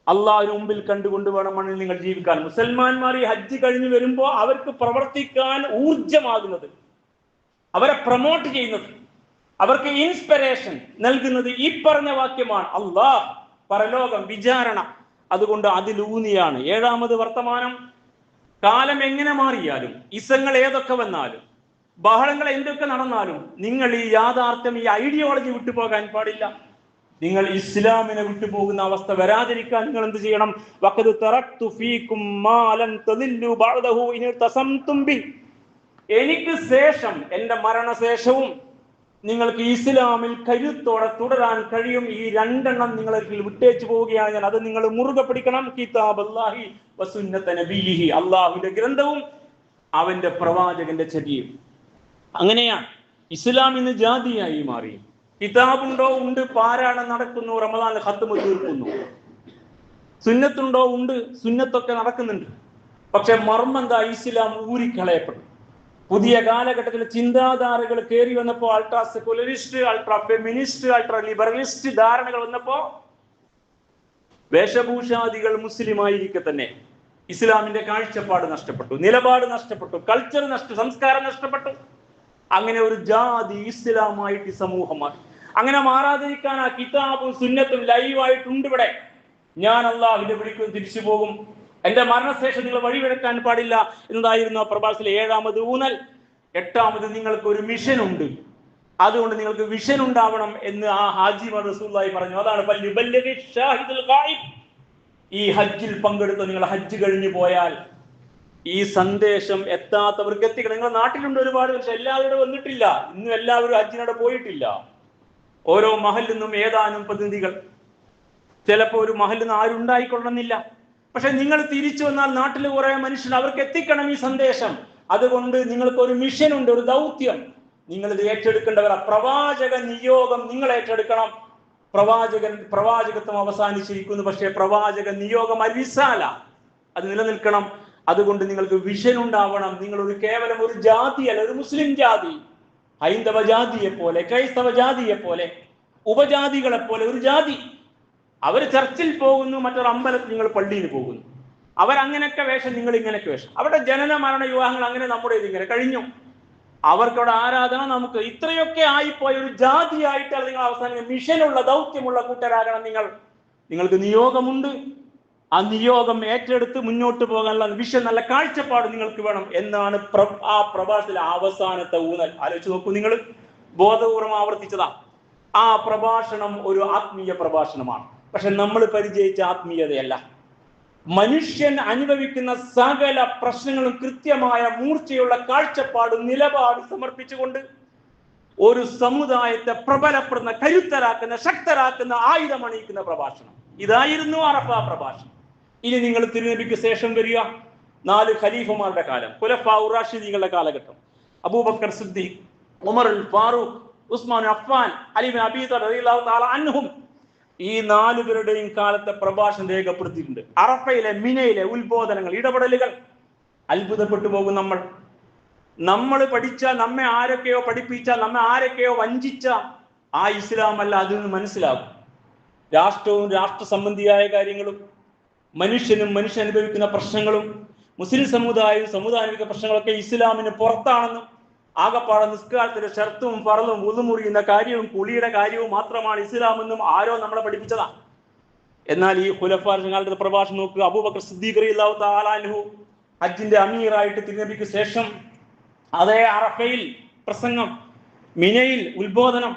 അള്ളാഹുവിന് മുമ്പിൽ കണ്ടുകൊണ്ട് വേണം മണ്ണിൽ നിങ്ങൾ ജീവിക്കാൻ. മുസൽമാന്മാർ ഈ ഹജ്ജ് കഴിഞ്ഞ് വരുമ്പോൾ അവർക്ക് പ്രവർത്തിക്കാൻ ഊർജമാകുന്നത്, അവരെ പ്രൊമോട്ട് ചെയ്യുന്നത്, അവർക്ക് ഇൻസ്പിറേഷൻ നൽകുന്നത് ഈ പറഞ്ഞ വാക്യമാണ്, അള്ളാഹ്, പരലോകം, വിചാരണ. അതുകൊണ്ട് അതിലൂന്നിയാണ്. 7ാമത് വർത്തമാനം, കാലം എങ്ങനെ മാറിയാലും, ഇസങ്ങൾ ഏതൊക്കെ വന്നാലും, ബഹളങ്ങൾ എന്തൊക്കെ നടന്നാലും, നിങ്ങൾ ഈ യാഥാർത്ഥ്യം, ഈ ഐഡിയോളജി വിട്ടുപോകാൻ പാടില്ല. നിങ്ങൾ ഇസ്ലാമിനെ വിട്ടുപോകുന്ന അവസ്ഥ വരാതിരിക്കാൻ നിങ്ങൾ എന്ത് ചെയ്യണം? വഖദ് തറക്തു ഫീകും മാ ലൻ തദില്ലു ബഅദഹു ഇൻ തസംതും ബി. എനിക്ക് ശേഷം, എന്റെ മരണശേഷവും നിങ്ങൾക്ക് ഇസ്ലാമിൽ കരുത്തോടെ തുടരാൻ കഴിയും. ഈ 2 എണ്ണം നിങ്ങൾക്ക് വിട്ടേച്ചു പോവുകയാണ് ഞാൻ. അത് നിങ്ങൾ മുറുകെ പിടിക്കണം. കിതാബല്ലാഹി വസുന്നത നബിയിഹി, അള്ളാഹുവിന്റെ ഗ്രന്ഥവും അവന്റെ പ്രവാചകന്റെ ചര്യയും. അങ്ങനെയാണ് ഇസ്ലാം ഇന്ന് ജാതിയായി മാറി. കിതാബുണ്ടോ? ഉണ്ട്. പാരായണം നടക്കുന്നു, റമദാൻ ഖത്മ് തീർക്കുന്നു. സുന്നത്തുണ്ടോ? ഉണ്ട്. സുന്നത്തൊക്കെ നടക്കുന്നുണ്ട്. പക്ഷെ മർമ്മം എന്താ? ഇസ്ലാം ഊരിക്കളയപ്പെടും. പുതിയ കാലഘട്ടത്തിൽ ചിന്താധാരകൾ കയറി വന്നപ്പോ, ultra secularist, ultra feminist, ultra liberalist ധാരണകൾ വന്നപ്പോ, വേഷഭൂഷാദികൾ മുസ്ലിമായിരിക്കെ തന്നെ ഇസ്ലാമിന്റെ കാഴ്ചപ്പാട് നഷ്ടപ്പെട്ടു, നിലപാട് നഷ്ടപ്പെട്ടു, കൾച്ചർ സംസ്കാരം നഷ്ടപ്പെട്ടു. അങ്ങനെ ഒരു ജാതി ഇസ്ലാമായിട്ട് സമൂഹമാണ്. അങ്ങനെ മാറാതിരിക്കാൻ ആ കിതാബും സുന്നത്തും ലൈവായിട്ടുണ്ട് ഇവിടെ. ഞാൻ അള്ളാഹുവിന്റെ വിളിക്കും, തിരിച്ചു പോകും, എന്റെ മരണശേഷം നിങ്ങൾ വഴിവെടുക്കാൻ പാടില്ല എന്നതായിരുന്നു ആ പ്രഭാഷണത്തിലെ 7ാമത് ഊന്നൽ. 8ാമത്, നിങ്ങൾക്ക് ഒരു മിഷൻ ഉണ്ട്, അതുകൊണ്ട് നിങ്ങൾക്ക് വിഷൻ ഉണ്ടാവണം എന്ന് ആ ഹാജി റസൂലുള്ളാഹി പറഞ്ഞു. അതാണ് ഈ ഹജ്ജിൽ പങ്കെടുത്ത് നിങ്ങൾ ഹജ്ജ് കഴിഞ്ഞു പോയാൽ ഈ സന്ദേശം എത്താത്തവർക്ക് എത്തിക്കണം. നിങ്ങളുടെ നാട്ടിലുണ്ട് ഒരുപാട്, പക്ഷെ എല്ലാവരും വന്നിട്ടില്ല. ഇന്നും എല്ലാവരും ഹജ്ജിനോടെ പോയിട്ടില്ല. ഓരോ മഹലിൽ നിന്നും ഏതാനും പ്രതിനിധികൾ, ചിലപ്പോൾ ഒരു മഹലിൽ നിന്ന് ആരും ഉണ്ടായിക്കൊള്ളണമെന്നില്ല. പക്ഷെ നിങ്ങൾ തിരിച്ചു വന്നാൽ നാട്ടിൽ കുറെ മനുഷ്യർ, അവർക്ക് എത്തിക്കണം ഈ സന്ദേശം. അതുകൊണ്ട് നിങ്ങൾക്ക് ഒരു മിഷൻ ഉണ്ട്, ഒരു ദൗത്യം. നിങ്ങൾ ഇത് ഏറ്റെടുക്കേണ്ടവർ. പ്രവാചക നിയോഗം നിങ്ങൾ ഏറ്റെടുക്കണം. പ്രവാചകത്വം അവസാനിച്ചിരിക്കുന്നു, പക്ഷേ പ്രവാചക നിയോഗം അരിസാല, അത് നിലനിൽക്കണം. അതുകൊണ്ട് നിങ്ങൾക്ക് വിഷൻ ഉണ്ടാവണം. നിങ്ങൾ കേവലം ഒരു ജാതിയല്ല, ഒരു മുസ്ലിം ജാതി, ഹൈന്ദവ ജാതിയെ പോലെ, ക്രൈസ്തവ ജാതിയെ പോലെ, ഉപജാതികളെ പോലെ ഒരു ജാതി. അവർ ചർച്ചിൽ പോകുന്നു, മറ്റൊരു അമ്പലത്തിൽ നിങ്ങൾ പള്ളിയിൽ പോകുന്നു. അവരങ്ങനെയൊക്കെ വേഷം, നിങ്ങൾ ഇങ്ങനെയൊക്കെ വേഷം. അവരുടെ ജനന മരണ വിവാഹങ്ങൾ അങ്ങനെ, നമ്മുടെ ഇതിങ്ങനെ കഴിഞ്ഞു. അവർക്കവിടെ ആരാധന, നമുക്ക് ഇത്രയൊക്കെ ആയിപ്പോയ ഒരു ജാതിയായിട്ടാണ് നിങ്ങൾ അവസാനം. മിഷനുള്ള, ദൗത്യമുള്ള കൂട്ടരാകണം നിങ്ങൾ. നിങ്ങൾക്ക് നിയോഗമുണ്ട്. ആ നിയോഗം ഏറ്റെടുത്ത് മുന്നോട്ട് പോകാനുള്ള വിഷൻ, നല്ല കാഴ്ചപ്പാട് നിങ്ങൾക്ക് വേണം എന്നാണ് ആ പ്രഭാഷണത്തിലെ അവസാനത്തെ ഊന്നൽ. ആലോചിച്ച് നോക്കൂ, നിങ്ങൾ ബോധപൂർവം ആവർത്തിച്ചതാ. ആ പ്രഭാഷണം ഒരു ആത്മീയ പ്രഭാഷണമാണ്. പക്ഷെ നമ്മൾ പരിചയിച്ച ആത്മീയതയല്ല. മനുഷ്യൻ അനുഭവിക്കുന്ന സകല പ്രശ്നങ്ങളും കൃത്യമായ മൂർച്ചയുള്ള കാഴ്ചപ്പാട്, നിലപാട് സമർപ്പിച്ചുകൊണ്ട് ഒരു സമുദായത്തെ പ്രബലപ്പെടുന്ന, കരുത്തരാക്കുന്ന, ശക്തരാക്കുന്ന, ആയുധമണിയിക്കുന്ന പ്രഭാഷണം. ഇതായിരുന്നു അറഫ പ്രഭാഷണം. ഇനി നിങ്ങൾ തിരുനബിക്ക് ശേഷം വരിക 4 ഖലീഫമാരുടെ കാലം, ഖുലഫാഉർ റാഷിദീങ്ങളുടെ കാലഘട്ടം, അബൂബക്കർ സിദ്ദീഖ്, ഉമർ ഫാറൂഖ്, ഉസ്മാൻ അഫ്ഫാൻ, അലി ഇബ്നു അബീ ത്വാലിബ് റളിയല്ലാഹു തആല അൻഹും. ഈ 4 പേരുടെയും കാലത്തെ പ്രഭാഷണം രേഖപ്പെടുത്തിയിട്ടുണ്ട്. അറഫയിലെ, മിനയിലെ ഉത്ബോധനങ്ങൾ, ഇടപെടലുകൾ. അത്ഭുതപ്പെട്ടു പോകും നമ്മൾ പഠിച്ചാൽ, നമ്മെ ആരൊക്കെയോ പഠിപ്പിച്ചാൽ, നമ്മെ ആരൊക്കെയോ വഞ്ചിച്ച ആ ഇസ്ലാം അല്ല, അതിൽ നിന്ന് മനസ്സിലാകും. രാഷ്ട്രവും രാഷ്ട്ര സംബന്ധിയായ കാര്യങ്ങളും, മനുഷ്യനും മനുഷ്യൻ അനുഭവിക്കുന്ന പ്രശ്നങ്ങളും, മുസ്ലിം സമുദായവും സമുദായിക പ്രശ്നങ്ങളൊക്കെ ഇസ്ലാമിന് പുറത്താണെന്നും, ആകപ്പാടെ നിസ്കാരത്തിന്റെ ഷർത്തും ഫർളും വുളു മുറിയുന്ന കാര്യവും കുളിയുടെ കാര്യവും മാത്രമാണ് ഇസ്ലാം എന്നും ആരോ നമ്മളെ പഠിപ്പിച്ചതാ. എന്നാൽ ഈ ഖുലഫായുടെ കാലത്തെ പ്രഭാഷണം നോക്കുക. അബൂബക്കർ സിദ്ദീഖ് റളിയല്ലാഹു തആല അൻഹു ഹജ്ജിന്റെ അമീറായിട്ട് തിരുനബിക്ക് ശേഷം അതേ അറഫയിൽ പ്രസംഗം, മിനയിൽ ഉത്ബോധനം.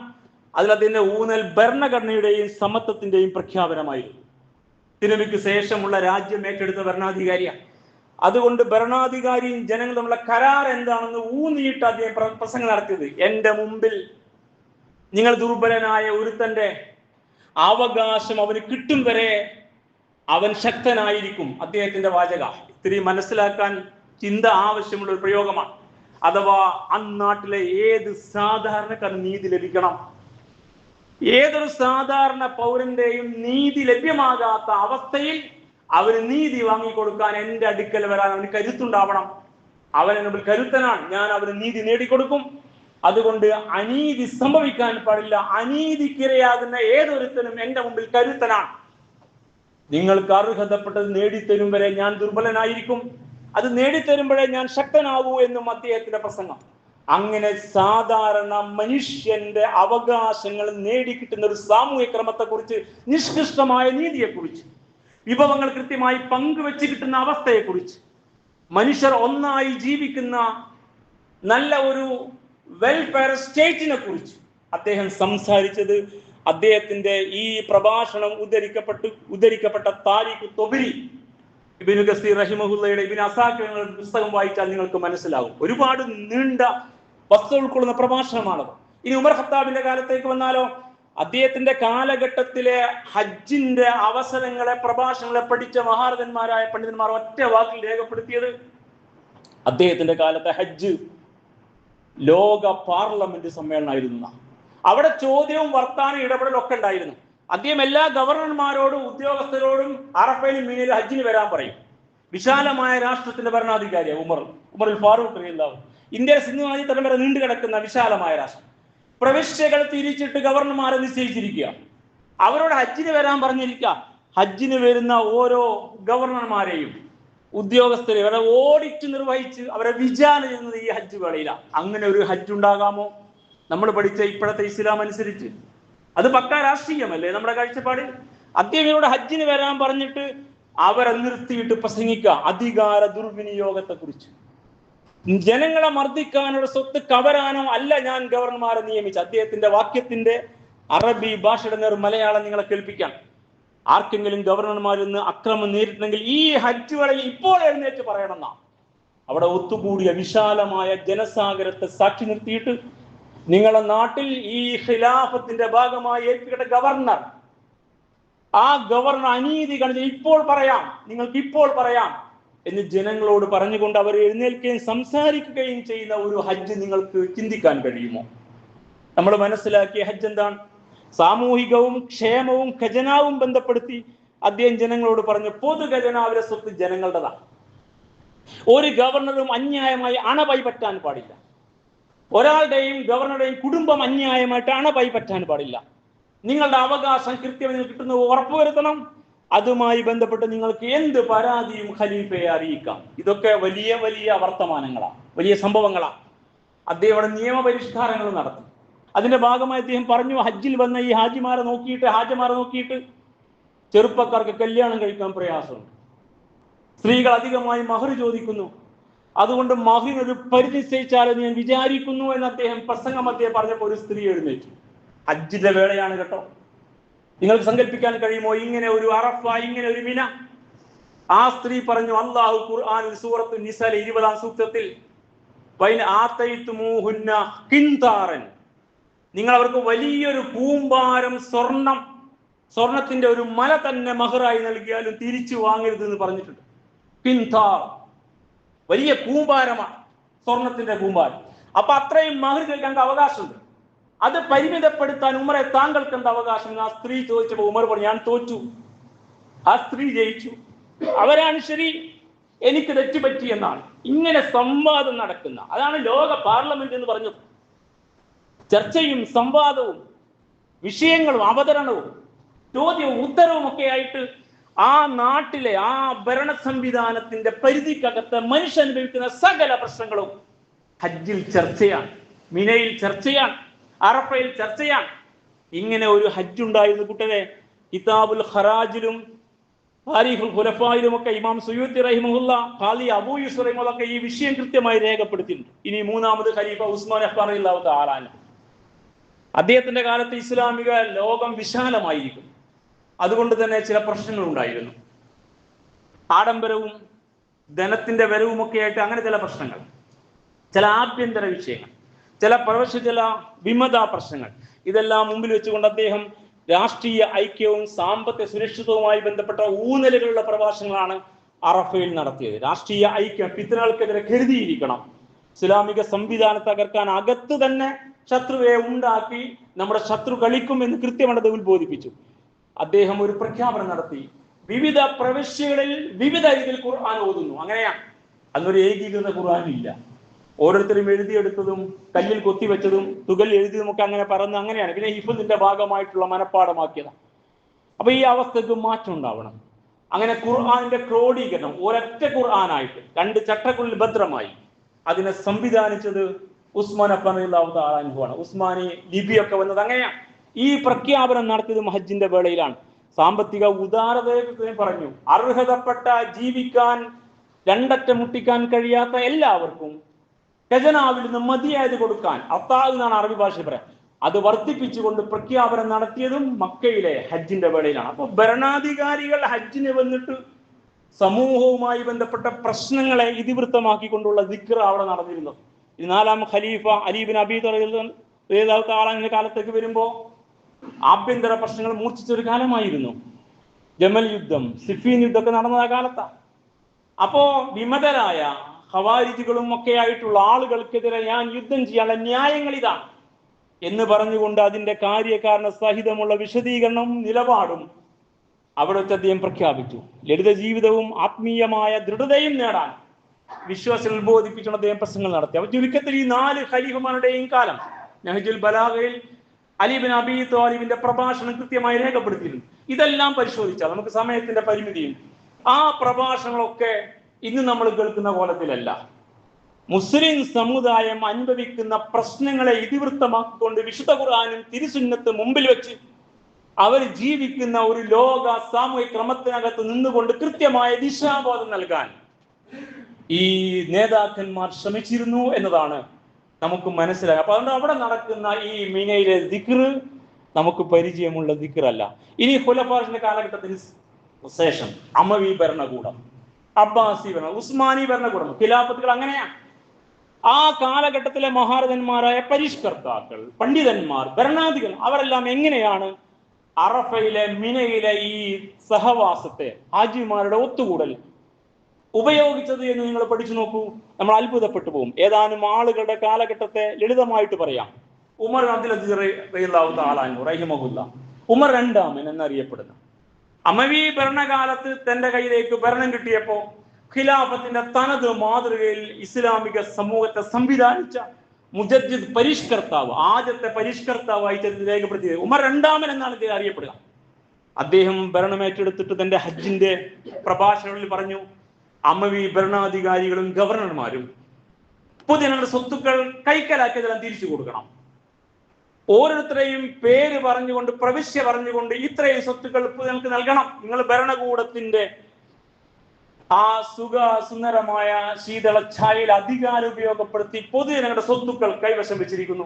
അതിലതിന്റെ ഊന്നൽ ഭരണഘടനയുടെയും സമത്വത്തിന്റെയും പ്രഖ്യാപനമായിരുന്നു. തിരുനബിക്ക് ശേഷമുള്ള രാജ്യം ഏറ്റെടുത്ത ഭരണാധികാരിയാണ്. അതുകൊണ്ട് ഭരണാധികാരിയും ജനങ്ങളും തമ്മിലുള്ള കരാർ എന്താണെന്ന് ഊന്നിയിട്ട് അദ്ദേഹം പ്രസംഗം നടത്തിയത്. എന്റെ മുമ്പിൽ നിങ്ങൾ ദുർബലനായ ഒരുത്തന്റെ അവകാശം അവന് കിട്ടും വരെ അവൻ ശക്തനായിരിക്കും. അദ്ദേഹത്തിന്റെ വാചക ഇത്തിരി മനസ്സിലാക്കാൻ ചിന്ത ആവശ്യമുള്ള ഒരു പ്രയോഗമാണ്. അഥവാ അന്നാട്ടിലെ ഏത് സാധാരണക്കാരന് നീതി ലഭിക്കണം, ഏതൊരു സാധാരണ പൗരന്റെയും നീതി ലഭ്യമാകാത്ത അവസ്ഥയിൽ അവന് നീതി വാങ്ങിക്കൊടുക്കാൻ എന്റെ അടുക്കൽ വരാൻ അവന് കരുത്തുണ്ടാവണം. അവൻ മുമ്പിൽ കരുത്തനാണ്, ഞാൻ അവന് നീതി നേടിക്കൊടുക്കും. അതുകൊണ്ട് അനീതി സംഭവിക്കാൻ പാടില്ല. അനീതിക്കിരയാകുന്ന ഏതൊരുത്തനും എന്റെ മുമ്പിൽ കരുത്തനാണ്. നിങ്ങൾക്ക് അർഹതപ്പെട്ടത് നേടിത്തരും വരെ ഞാൻ ദുർബലനായിരിക്കും, അത് നേടിത്തരുമ്പോഴേ ഞാൻ ശക്തനാവൂ എന്നും അദ്ദേഹത്തിന്റെ പ്രസംഗം. അങ്ങനെ സാധാരണ മനുഷ്യന്റെ അവകാശങ്ങൾ നേടിക്കിട്ടുന്ന ഒരു സാമൂഹ്യ ക്രമത്തെക്കുറിച്ച്, നിഷ്കൃഷ്ടമായ നീതിയെക്കുറിച്ച്, വിഭവങ്ങൾ കൃത്യമായി പങ്കുവെച്ച് കിട്ടുന്ന അവസ്ഥയെക്കുറിച്ച്, മനുഷ്യർ ഒന്നായി ജീവിക്കുന്ന നല്ല ഒരു വെൽഫെയർ സ്റ്റേറ്റിനെ കുറിച്ച് അദ്ദേഹം സംസാരിച്ചത്. അദ്ദേഹത്തിന്റെ ഈ പ്രഭാഷണം ഉദ്ധരിക്കപ്പെട്ട താരിഖ് തൊബരി, ഇബ്നു കസീർ റഹിമഹുള്ളയുടെ, ഇബ്നു അസാക്കിറുടെ പുസ്തകം വായിച്ചാൽ നിങ്ങൾക്ക് മനസ്സിലാകും. ഒരുപാട് നീണ്ട വസ്തു ഉൾക്കൊള്ളുന്ന പ്രഭാഷണമാണത്. ഇനി ഉമർ ഖത്താബിന്റെ കാലത്തേക്ക് വന്നാലോ, അദ്ദേഹത്തിന്റെ കാലഘട്ടത്തിലെ ഹജ്ജിന്റെ അവസരങ്ങളെ, പ്രഭാഷണങ്ങളെ പഠിച്ച മഹാരഥന്മാരായ പണ്ഡിതന്മാർ ഒറ്റ വാക്കിൽ രേഖപ്പെടുത്തിയത്, അദ്ദേഹത്തിന്റെ കാലത്തെ ഹജ്ജ് ലോക പാർലമെന്റ് സമ്മേളനമായിരുന്നു. അവിടെ ചോദ്യവും വർത്താനം ഇടപെടലും ഒക്കെ ഉണ്ടായിരുന്നു. അദ്ദേഹം എല്ലാ ഗവർണർമാരോടും ഉദ്യോഗസ്ഥരോടും അറഫയിലും മീനയിലും ഹജ്ജിന് വരാൻ പറയും. വിശാലമായ രാഷ്ട്രത്തിന്റെ ഭരണാധികാരിയാണ് ഉമറുൽ ഫാറൂഖ് റളിയല്ലാഹു. ഇന്ത്യയിലെ സിന്ധു നദീ തടം വരെ നീണ്ടു കിടക്കുന്ന വിശാലമായ രാഷ്ട്രം. പ്രവിശ്യകൾ തിരിച്ചിട്ട് ഗവർണർമാരെ നിശ്ചയിച്ചിരിക്കുക, അവരോട് ഹജ്ജിന് വരാൻ പറഞ്ഞിരിക്കുക. ഹജ്ജിന് വരുന്ന ഓരോ ഗവർണർമാരെയും ഉദ്യോഗസ്ഥരെയും അവരെ ഓഡിറ്റ് നിർവഹിച്ച് അവരെ വിചാരണ ചെയ്യുന്നത് ഈ ഹജ്ജ് വേളയിലാണ്. അങ്ങനെ ഒരു ഹജ്ജ് ഉണ്ടാകാമോ? നമ്മൾ പഠിച്ച ഇപ്പോഴത്തെ ഇസ്ലാം അനുസരിച്ച് അത് പക്കാ രാഷ്ട്രീയമല്ലേ നമ്മുടെ കാഴ്ചപ്പാട്? അദ്ദേഹം ഹജ്ജിന് വരാൻ പറഞ്ഞിട്ട് അവരെ നിർത്തിയിട്ട് പ്രസംഗിക്കുക അധികാര ദുർവിനിയോഗത്തെ കുറിച്ച്. ജനങ്ങളെ മർദ്ദിക്കാനുള്ള സ്വത്ത് കവരാനോ അല്ല ഞാൻ ഗവർണർമാരെ നിയമിച്ച. അദ്ദേഹത്തിന്റെ വാക്യത്തിന്റെ അറബി ഭാഷയുടെ നേർ മലയാളം നിങ്ങളെ കേൾപ്പിക്കാം. ആർക്കെങ്കിലും ഗവർണർമാരിൽ നിന്ന് അക്രമം നേരിട്ടുണ്ടെങ്കിൽ ഈ ഹജ്ജ് വേളയിൽ ഇപ്പോൾ എഴുന്നേറ്റ് പറയണമെന്നാ. അവിടെ ഒത്തുകൂടിയ വിശാലമായ ജനസാഗരത്തെ സാക്ഷി നിർത്തിയിട്ട് നിങ്ങളുടെ നാട്ടിൽ ഈ ഖിലാഫത്തിന്റെ ഭാഗമായി ഏൽപ്പിക്കേണ്ട ഗവർണർ, ആ ഗവർണർ അനീതി കാണിച്ച ഇപ്പോൾ പറയാം, നിങ്ങൾക്ക് ഇപ്പോൾ പറയാം എന്ന് ജനങ്ങളോട് പറഞ്ഞുകൊണ്ട് അവർ എഴുന്നേൽക്കുകയും സംസാരിക്കുകയും ചെയ്യുന്ന ഒരു ഹജ്ജ് നിങ്ങൾക്ക് ചിന്തിക്കാൻ കഴിയുമോ? നമ്മൾ മനസ്സിലാക്കിയ ഹജ്ജ് എന്താണ്? സാമൂഹികവും ക്ഷേമവും ഖജനാവും ബന്ധപ്പെടുത്തി അദ്ദേഹം ജനങ്ങളോട് പറഞ്ഞു, പൊതു ഖജനാവിലെ സ്വത്ത് ജനങ്ങളുടേതാണ്. ഒരു ഗവർണറും അന്യായമായി അണ കൈപ്പറ്റാൻ പാടില്ല. ഒരാളുടെയും ഗവർണറുടെയും കുടുംബം അന്യായമായിട്ട് അണ കൈപ്പറ്റാൻ പാടില്ല. നിങ്ങളുടെ അവകാശം കൃത്യമായി കിട്ടുന്നത് ഉറപ്പുവരുത്തണം. അതുമായി ബന്ധപ്പെട്ട് നിങ്ങൾക്ക് എന്ത് പരാതിയും ഖലീഫയെ അറിയിക്കാം. ഇതൊക്കെ വലിയ വലിയ വർത്തമാനങ്ങളാണ്, വലിയ സംഭവങ്ങളാണ്. അദ്ദേഹം അവിടെ നിയമപരിഷ്കാരങ്ങൾ നടത്തി. അതിന്റെ ഭാഗമായി അദ്ദേഹം പറഞ്ഞു, ഹജ്ജിൽ വന്ന ഈ ഹാജിമാരെ നോക്കിയിട്ട് ചെറുപ്പക്കാർക്ക് കല്യാണം കഴിക്കാൻ പ്രയാസമുണ്ട്, സ്ത്രീകൾ അധികമായി മഹർ ചോദിക്കുന്നു, അതുകൊണ്ട് മഹറിനൊരു പരിധി നിശ്ചയിച്ചാലെന്ന് ഞാൻ വിചാരിക്കുന്നു എന്ന് അദ്ദേഹം പറഞ്ഞപ്പോൾ ഒരു സ്ത്രീ എഴുന്നേറ്റു. ഹജ്ജിന്റെ വേളയാണ് കേട്ടോ. നിങ്ങൾക്ക് സങ്കല്പിക്കാൻ കഴിയുമോ ഇങ്ങനെ ഒരു അറഫ, ഇങ്ങനെ ഒരു മിന? ആ സ്ത്രീ പറഞ്ഞു, അല്ലാഹു ഖുർആനിൽ സൂറത്തു നിസയിലെ 20-ാം സൂക്തത്തിൽ നിങ്ങൾ അവർക്ക് വലിയൊരു കൂമ്പാരം സ്വർണത്തിന്റെ ഒരു മല തന്നെ മഹറായി നൽകിയാലും തിരിച്ചു വാങ്ങരുത് എന്ന് പറഞ്ഞിട്ടുണ്ട്. കിൻതാർ, വലിയ കൂമ്പാരമാണ്, സ്വർണത്തിന്റെ കൂമ്പാരം. അപ്പൊ അത്രയും മഹർ കേൾക്കാൻ അവകാശമുണ്ട്. അത് പരിമിതപ്പെടുത്താൻ ഉമറെ താങ്കൾക്ക് എന്താ അവകാശം? ആ സ്ത്രീ ചോദിച്ചപ്പോൾ ഉമർ പറഞ്ഞു, ഞാൻ തോറ്റു, ആ സ്ത്രീ ജയിച്ചു, അവരാണ് ശരി, എനിക്ക് തെറ്റുപറ്റി എന്നാണ്. ഇങ്ങനെ സംവാദം നടക്കുന്ന, അതാണ് ലോക പാർലമെന്റ് എന്ന് പറഞ്ഞത്. ചർച്ചയും സംവാദവും വിഷയങ്ങളും അവതരണവും ചോദ്യവും ഉത്തരവും ഒക്കെ ആയിട്ട് ആ നാട്ടിലെ ആ ഭരണ സംവിധാനത്തിന്റെ പരിധിക്കകത്ത് മനുഷ്യൻ അനുഭവിക്കുന്ന സകല പ്രശ്നങ്ങളും ഹജ്ജിൽ ചർച്ചയാണ്, മിനയിൽ ചർച്ചയാണ്, അറഫയിൽ ചർച്ചയാണ്. ഇങ്ങനെ ഒരു ഹജ്ജ് ഉണ്ടായിരുന്നു കൂട്ടരെ. കിതാബുൽ ഖറാജിലും താരീഖുൽ ഖുലഫായിലും ഒക്കെ ഇമാം സുയൂത്തി റഹിമഹുല്ല, ഖാലി അബൂ യൂസുഫ് റഹിമഹുല്ല ഒക്കെ ഈ വിഷയം കൃത്യമായി രേഖപ്പെടുത്തിയിട്ടുണ്ട്. ഇനി മൂന്നാമത് ഖലീഫ ഉസ്മാൻ അഫ്ഫാൻ റളിയല്ലാഹു തആല അൻഹു, അദ്ദേഹത്തിന്റെ കാലത്ത് ഇസ്ലാമിക ലോകം വിശാലമായിരിക്കും. അതുകൊണ്ട് തന്നെ ചില പ്രശ്നങ്ങൾ ഉണ്ടായിരുന്നു. ആഡംബരവും ധനത്തിന്റെ വരവും ഒക്കെ ആയിട്ട് അങ്ങനെ ചില പ്രശ്നങ്ങൾ, ചില ആഭ്യന്തര വിഷയങ്ങൾ, ചില ചില വിമത പ്രശ്നങ്ങൾ, ഇതെല്ലാം മുമ്പിൽ വെച്ചുകൊണ്ട് അദ്ദേഹം രാഷ്ട്രീയ ഐക്യവും സാമ്പത്തിക സുരക്ഷിതവുമായി ബന്ധപ്പെട്ട ഊന്നലുകളുള്ള പ്രഭാഷണങ്ങളാണ് അറഫയിൽ നടത്തിയത്. രാഷ്ട്രീയ ഐക്യം, ഫിത്നകൾക്കെതിരെ കരുതിയിരിക്കണം, ഇസ്ലാമിക സംവിധാനത്തെ തകർക്കാൻ അകത്ത് തന്നെ ശത്രുവെ ഉണ്ടാക്കി നമ്മുടെ ശത്രു കളിക്കും എന്ന് കൃത്യമായിട്ട് ഉത്ബോധിപ്പിച്ചു. അദ്ദേഹം ഒരു പ്രഖ്യാപനം നടത്തി, വിവിധ പ്രവിശ്യകളിൽ വിവിധ രീതിയിൽ ഖുർആൻ ഓതുന്നു. അങ്ങനെയാണ്, അന്നൊരു ഏകീകൃത ഖുർആനില്ല. ഓരോരുത്തരും എഴുതിയെടുത്തതും കല്ലിൽ കൊത്തിവെച്ചതും തുകൽ എഴുതിയതും ഒക്കെ അങ്ങനെ പറഞ്ഞ് അങ്ങനെയാണ്. പിന്നെ ഹിഫ്ളിന്റെ ഭാഗമായിട്ടുള്ള മനപ്പാടമാക്കിയതാണ്. അപ്പൊ ഈ അവസ്ഥക്ക് മാറ്റം ഉണ്ടാവണം. അങ്ങനെ ഖുർആനിന്റെ ക്രോഡീകരണം ഒരൊറ്റ ഖുർആനായിട്ട് 2 ചട്ടക്കുള്ളിൽ ഭദ്രമായി അതിനെ സംവിധാനിച്ചത് ഉസ്മാൻ അഫ്ഫാൻ റളിയല്ലാഹു തആല അൻഹുവാണ്. ഉസ്മാനി ലിപിയൊക്കെ വന്നത് അങ്ങനെയാണ്. ഈ പ്രഖ്യാപനം നടത്തിയത് ഹജ്ജിന്റെ വേളയിലാണ്. സാമ്പത്തിക ഉദാരതയെ പറഞ്ഞു, അർഹതപ്പെട്ട ജീവിക്കാൻ രണ്ടറ്റം മുട്ടിക്കാൻ കഴിയാത്ത എല്ലാവർക്കും ഖജനാവിൽ നിന്ന് മതിയായത് കൊടുക്കാൻ അത്താ എന്നാണ് അറബി ഭാഷയിൽ പറയാം. അത് വർദ്ധിപ്പിച്ചുകൊണ്ട് പ്രഖ്യാപനം നടത്തിയതും മക്കയിലെ ഹജ്ജിന്റെ വേളയിലാണ്. അപ്പോൾ ഭരണാധികാരികൾ ഹജ്ജിന് വന്നിട്ട് സമൂഹവുമായി ബന്ധപ്പെട്ട പ്രശ്നങ്ങളെ ഇതിവൃത്തമാക്കിക്കൊണ്ടുള്ള ദിക്ർ അവിടെ നടന്നിരുന്നു. 4-ാം ഖലീഫ അലി ഇബ്നു അബീ റളിയല്ലാഹു തആല അൻഹു കാലത്തേക്ക് വരുമ്പോൾ ആഭ്യന്തര പ്രശ്നങ്ങൾ മൂർച്ഛിച്ചൊരു കാലമായിരുന്നു. ജമൽ യുദ്ധം, സിഫീൻ യുദ്ധമൊക്കെ നടന്ന ആ കാലത്താണ്. അപ്പോ വിമതരായ ഖവാരിജികളും ഒക്കെ ആയിട്ടുള്ള ആളുകൾക്കെതിരെ ഞാൻ യുദ്ധം ചെയ്യാനുള്ള ന്യായങ്ങൾ ഇതാണ് എന്ന് പറഞ്ഞുകൊണ്ട് അതിന്റെ കാര്യകാരണ സഹിതമുള്ള വിശദീകരണവും നിലപാടും അവിടെ വെച്ച് അദ്ദേഹം പ്രഖ്യാപിച്ചു. ലളിത ജീവിതവും ആത്മീയമായ ദൃഢതയും നേടാൻ വിശ്വാസികൾ ബോധിപ്പിച്ചുകൊണ്ട് അദ്ദേഹം പ്രസംഗങ്ങൾ നടത്തി. അപ്പൊ ചുരുക്കത്തിൽ ഈ 4 ഖലീഫമാരുടെയും കാലം നഹ്ജുൽ ബലാഗയിൽ അലി ഇബ്നു അബീ ത്വാലിബിന്റെ പ്രഭാഷണം കൃത്യമായി രേഖപ്പെടുത്തിയിരുന്നു. ഇതെല്ലാം പരിശോധിച്ചാൽ നമുക്ക് സമയത്തിന്റെ പരിമിതിയും ആ പ്രഭാഷണങ്ങളൊക്കെ ഇന്ന് നമ്മൾ കേൾക്കുന്ന കോലത്തിലല്ല. മുസ്ലിം സമുദായം അനുഭവിക്കുന്ന പ്രശ്നങ്ങളെ ഇതിവൃത്തമാക്കിക്കൊണ്ട് വിശുദ്ധ ഖുർആനും തിരുസുന്നത്ത് മുമ്പിൽ വെച്ച് അവർ ജീവിക്കുന്ന ഒരു ലോക സാമൂഹിക ക്രമത്തിനകത്ത് നിന്നുകൊണ്ട് കൃത്യമായ ദിശാബോധം നൽകാൻ ഈ നേതാക്കന്മാർ ശ്രമിച്ചിരുന്നു എന്നതാണ് നമുക്ക് മനസ്സിലായത്. അപ്പൊ അതുകൊണ്ട് അവിടെ നടക്കുന്ന ഈ മിനയിലെ ദിക്ർ നമുക്ക് പരിചയമുള്ള ദിക്റല്ല. ഇനി ഖുലഫാഇന്റെ കാലഘട്ടത്തിന് ശേഷം അമവി ഭരണകൂടം, അബ്ബാസി ഭരണകൂടം, ഉസ്മാനി ഭരണകൂടം, ഖിലാഫത്തുകൾ അങ്ങനെയാണ്. ആ കാലഘട്ടത്തിലെ മഹാരഥന്മാരായ പരിഷ്കർത്താക്കൾ, പണ്ഡിതന്മാർ, ഭരണാധികാരികൾ അവരെല്ലാം എങ്ങനെയാണ് അറഫയിലെ മിനയിലെ ഈ സഹവാസത്തെ, ഹാജിമാരുടെ ഒത്തുകൂടൽ ഉപയോഗിച്ചത് എന്ന് നിങ്ങൾ പഠിച്ചു നോക്കൂ. നമ്മൾ അത്ഭുതപ്പെട്ടു പോകും. ഏതാനും ആളുകളുടെ കാലഘട്ടത്തെ ലളിതമായിട്ട് പറയാം. ഉമർ അബ്ദുൽ അസീസ് റളിയല്ലാഹു തആല അൻഹു റഹിമഹുല്ലാഹ്, ഉമർ 2-ാമൻ എന്നറിയപ്പെടുന്ന അമവി ഭരണകാലത്ത് തന്റെ കയ്യിലേക്ക് ഭരണം കിട്ടിയപ്പോ ഖിലാഫത്തിന്റെ തനത് മാതൃകയിൽ ഇസ്ലാമിക സമൂഹത്തെ സംവിധാനിച്ച മുജദ്ദിദ് പരിഷ്കർത്താവ്, ആദ്യത്തെ പരിഷ്കർത്താവായി രേഖപ്പെടുത്തിയത് ഉമർ 2-ാമൻ എന്നാണ് ഇദ്ദേഹം അറിയപ്പെടുക. അദ്ദേഹം ഭരണമേറ്റെടുത്തിട്ട് തന്റെ ഹജ്ജിന്റെ പ്രഭാഷണങ്ങളിൽ പറഞ്ഞു, അമവി ഭരണാധികാരികളും ഗവർണർമാരും പൊതുജനങ്ങളുടെ സ്വത്തുക്കൾ കൈക്കലാക്കിയതെല്ലാം തിരിച്ചു കൊടുക്കണം. ഓരോരുത്തരെയും പേര് പറഞ്ഞുകൊണ്ട്, പ്രവിശ്യ പറഞ്ഞുകൊണ്ട് ഇത്രയും സ്വത്തുക്കൾ പൊതുജനങ്ങൾക്ക് നൽകണം. നിങ്ങൾ ഭരണകൂടത്തിന്റെ ആ സുന്ദരമായ ശീതള ഛായയിൽ അധികാരം ഉപയോഗപ്പെടുത്തി പൊതുജനങ്ങളുടെ സ്വത്തുക്കൾ കൈവശം വെച്ചിരിക്കുന്നു.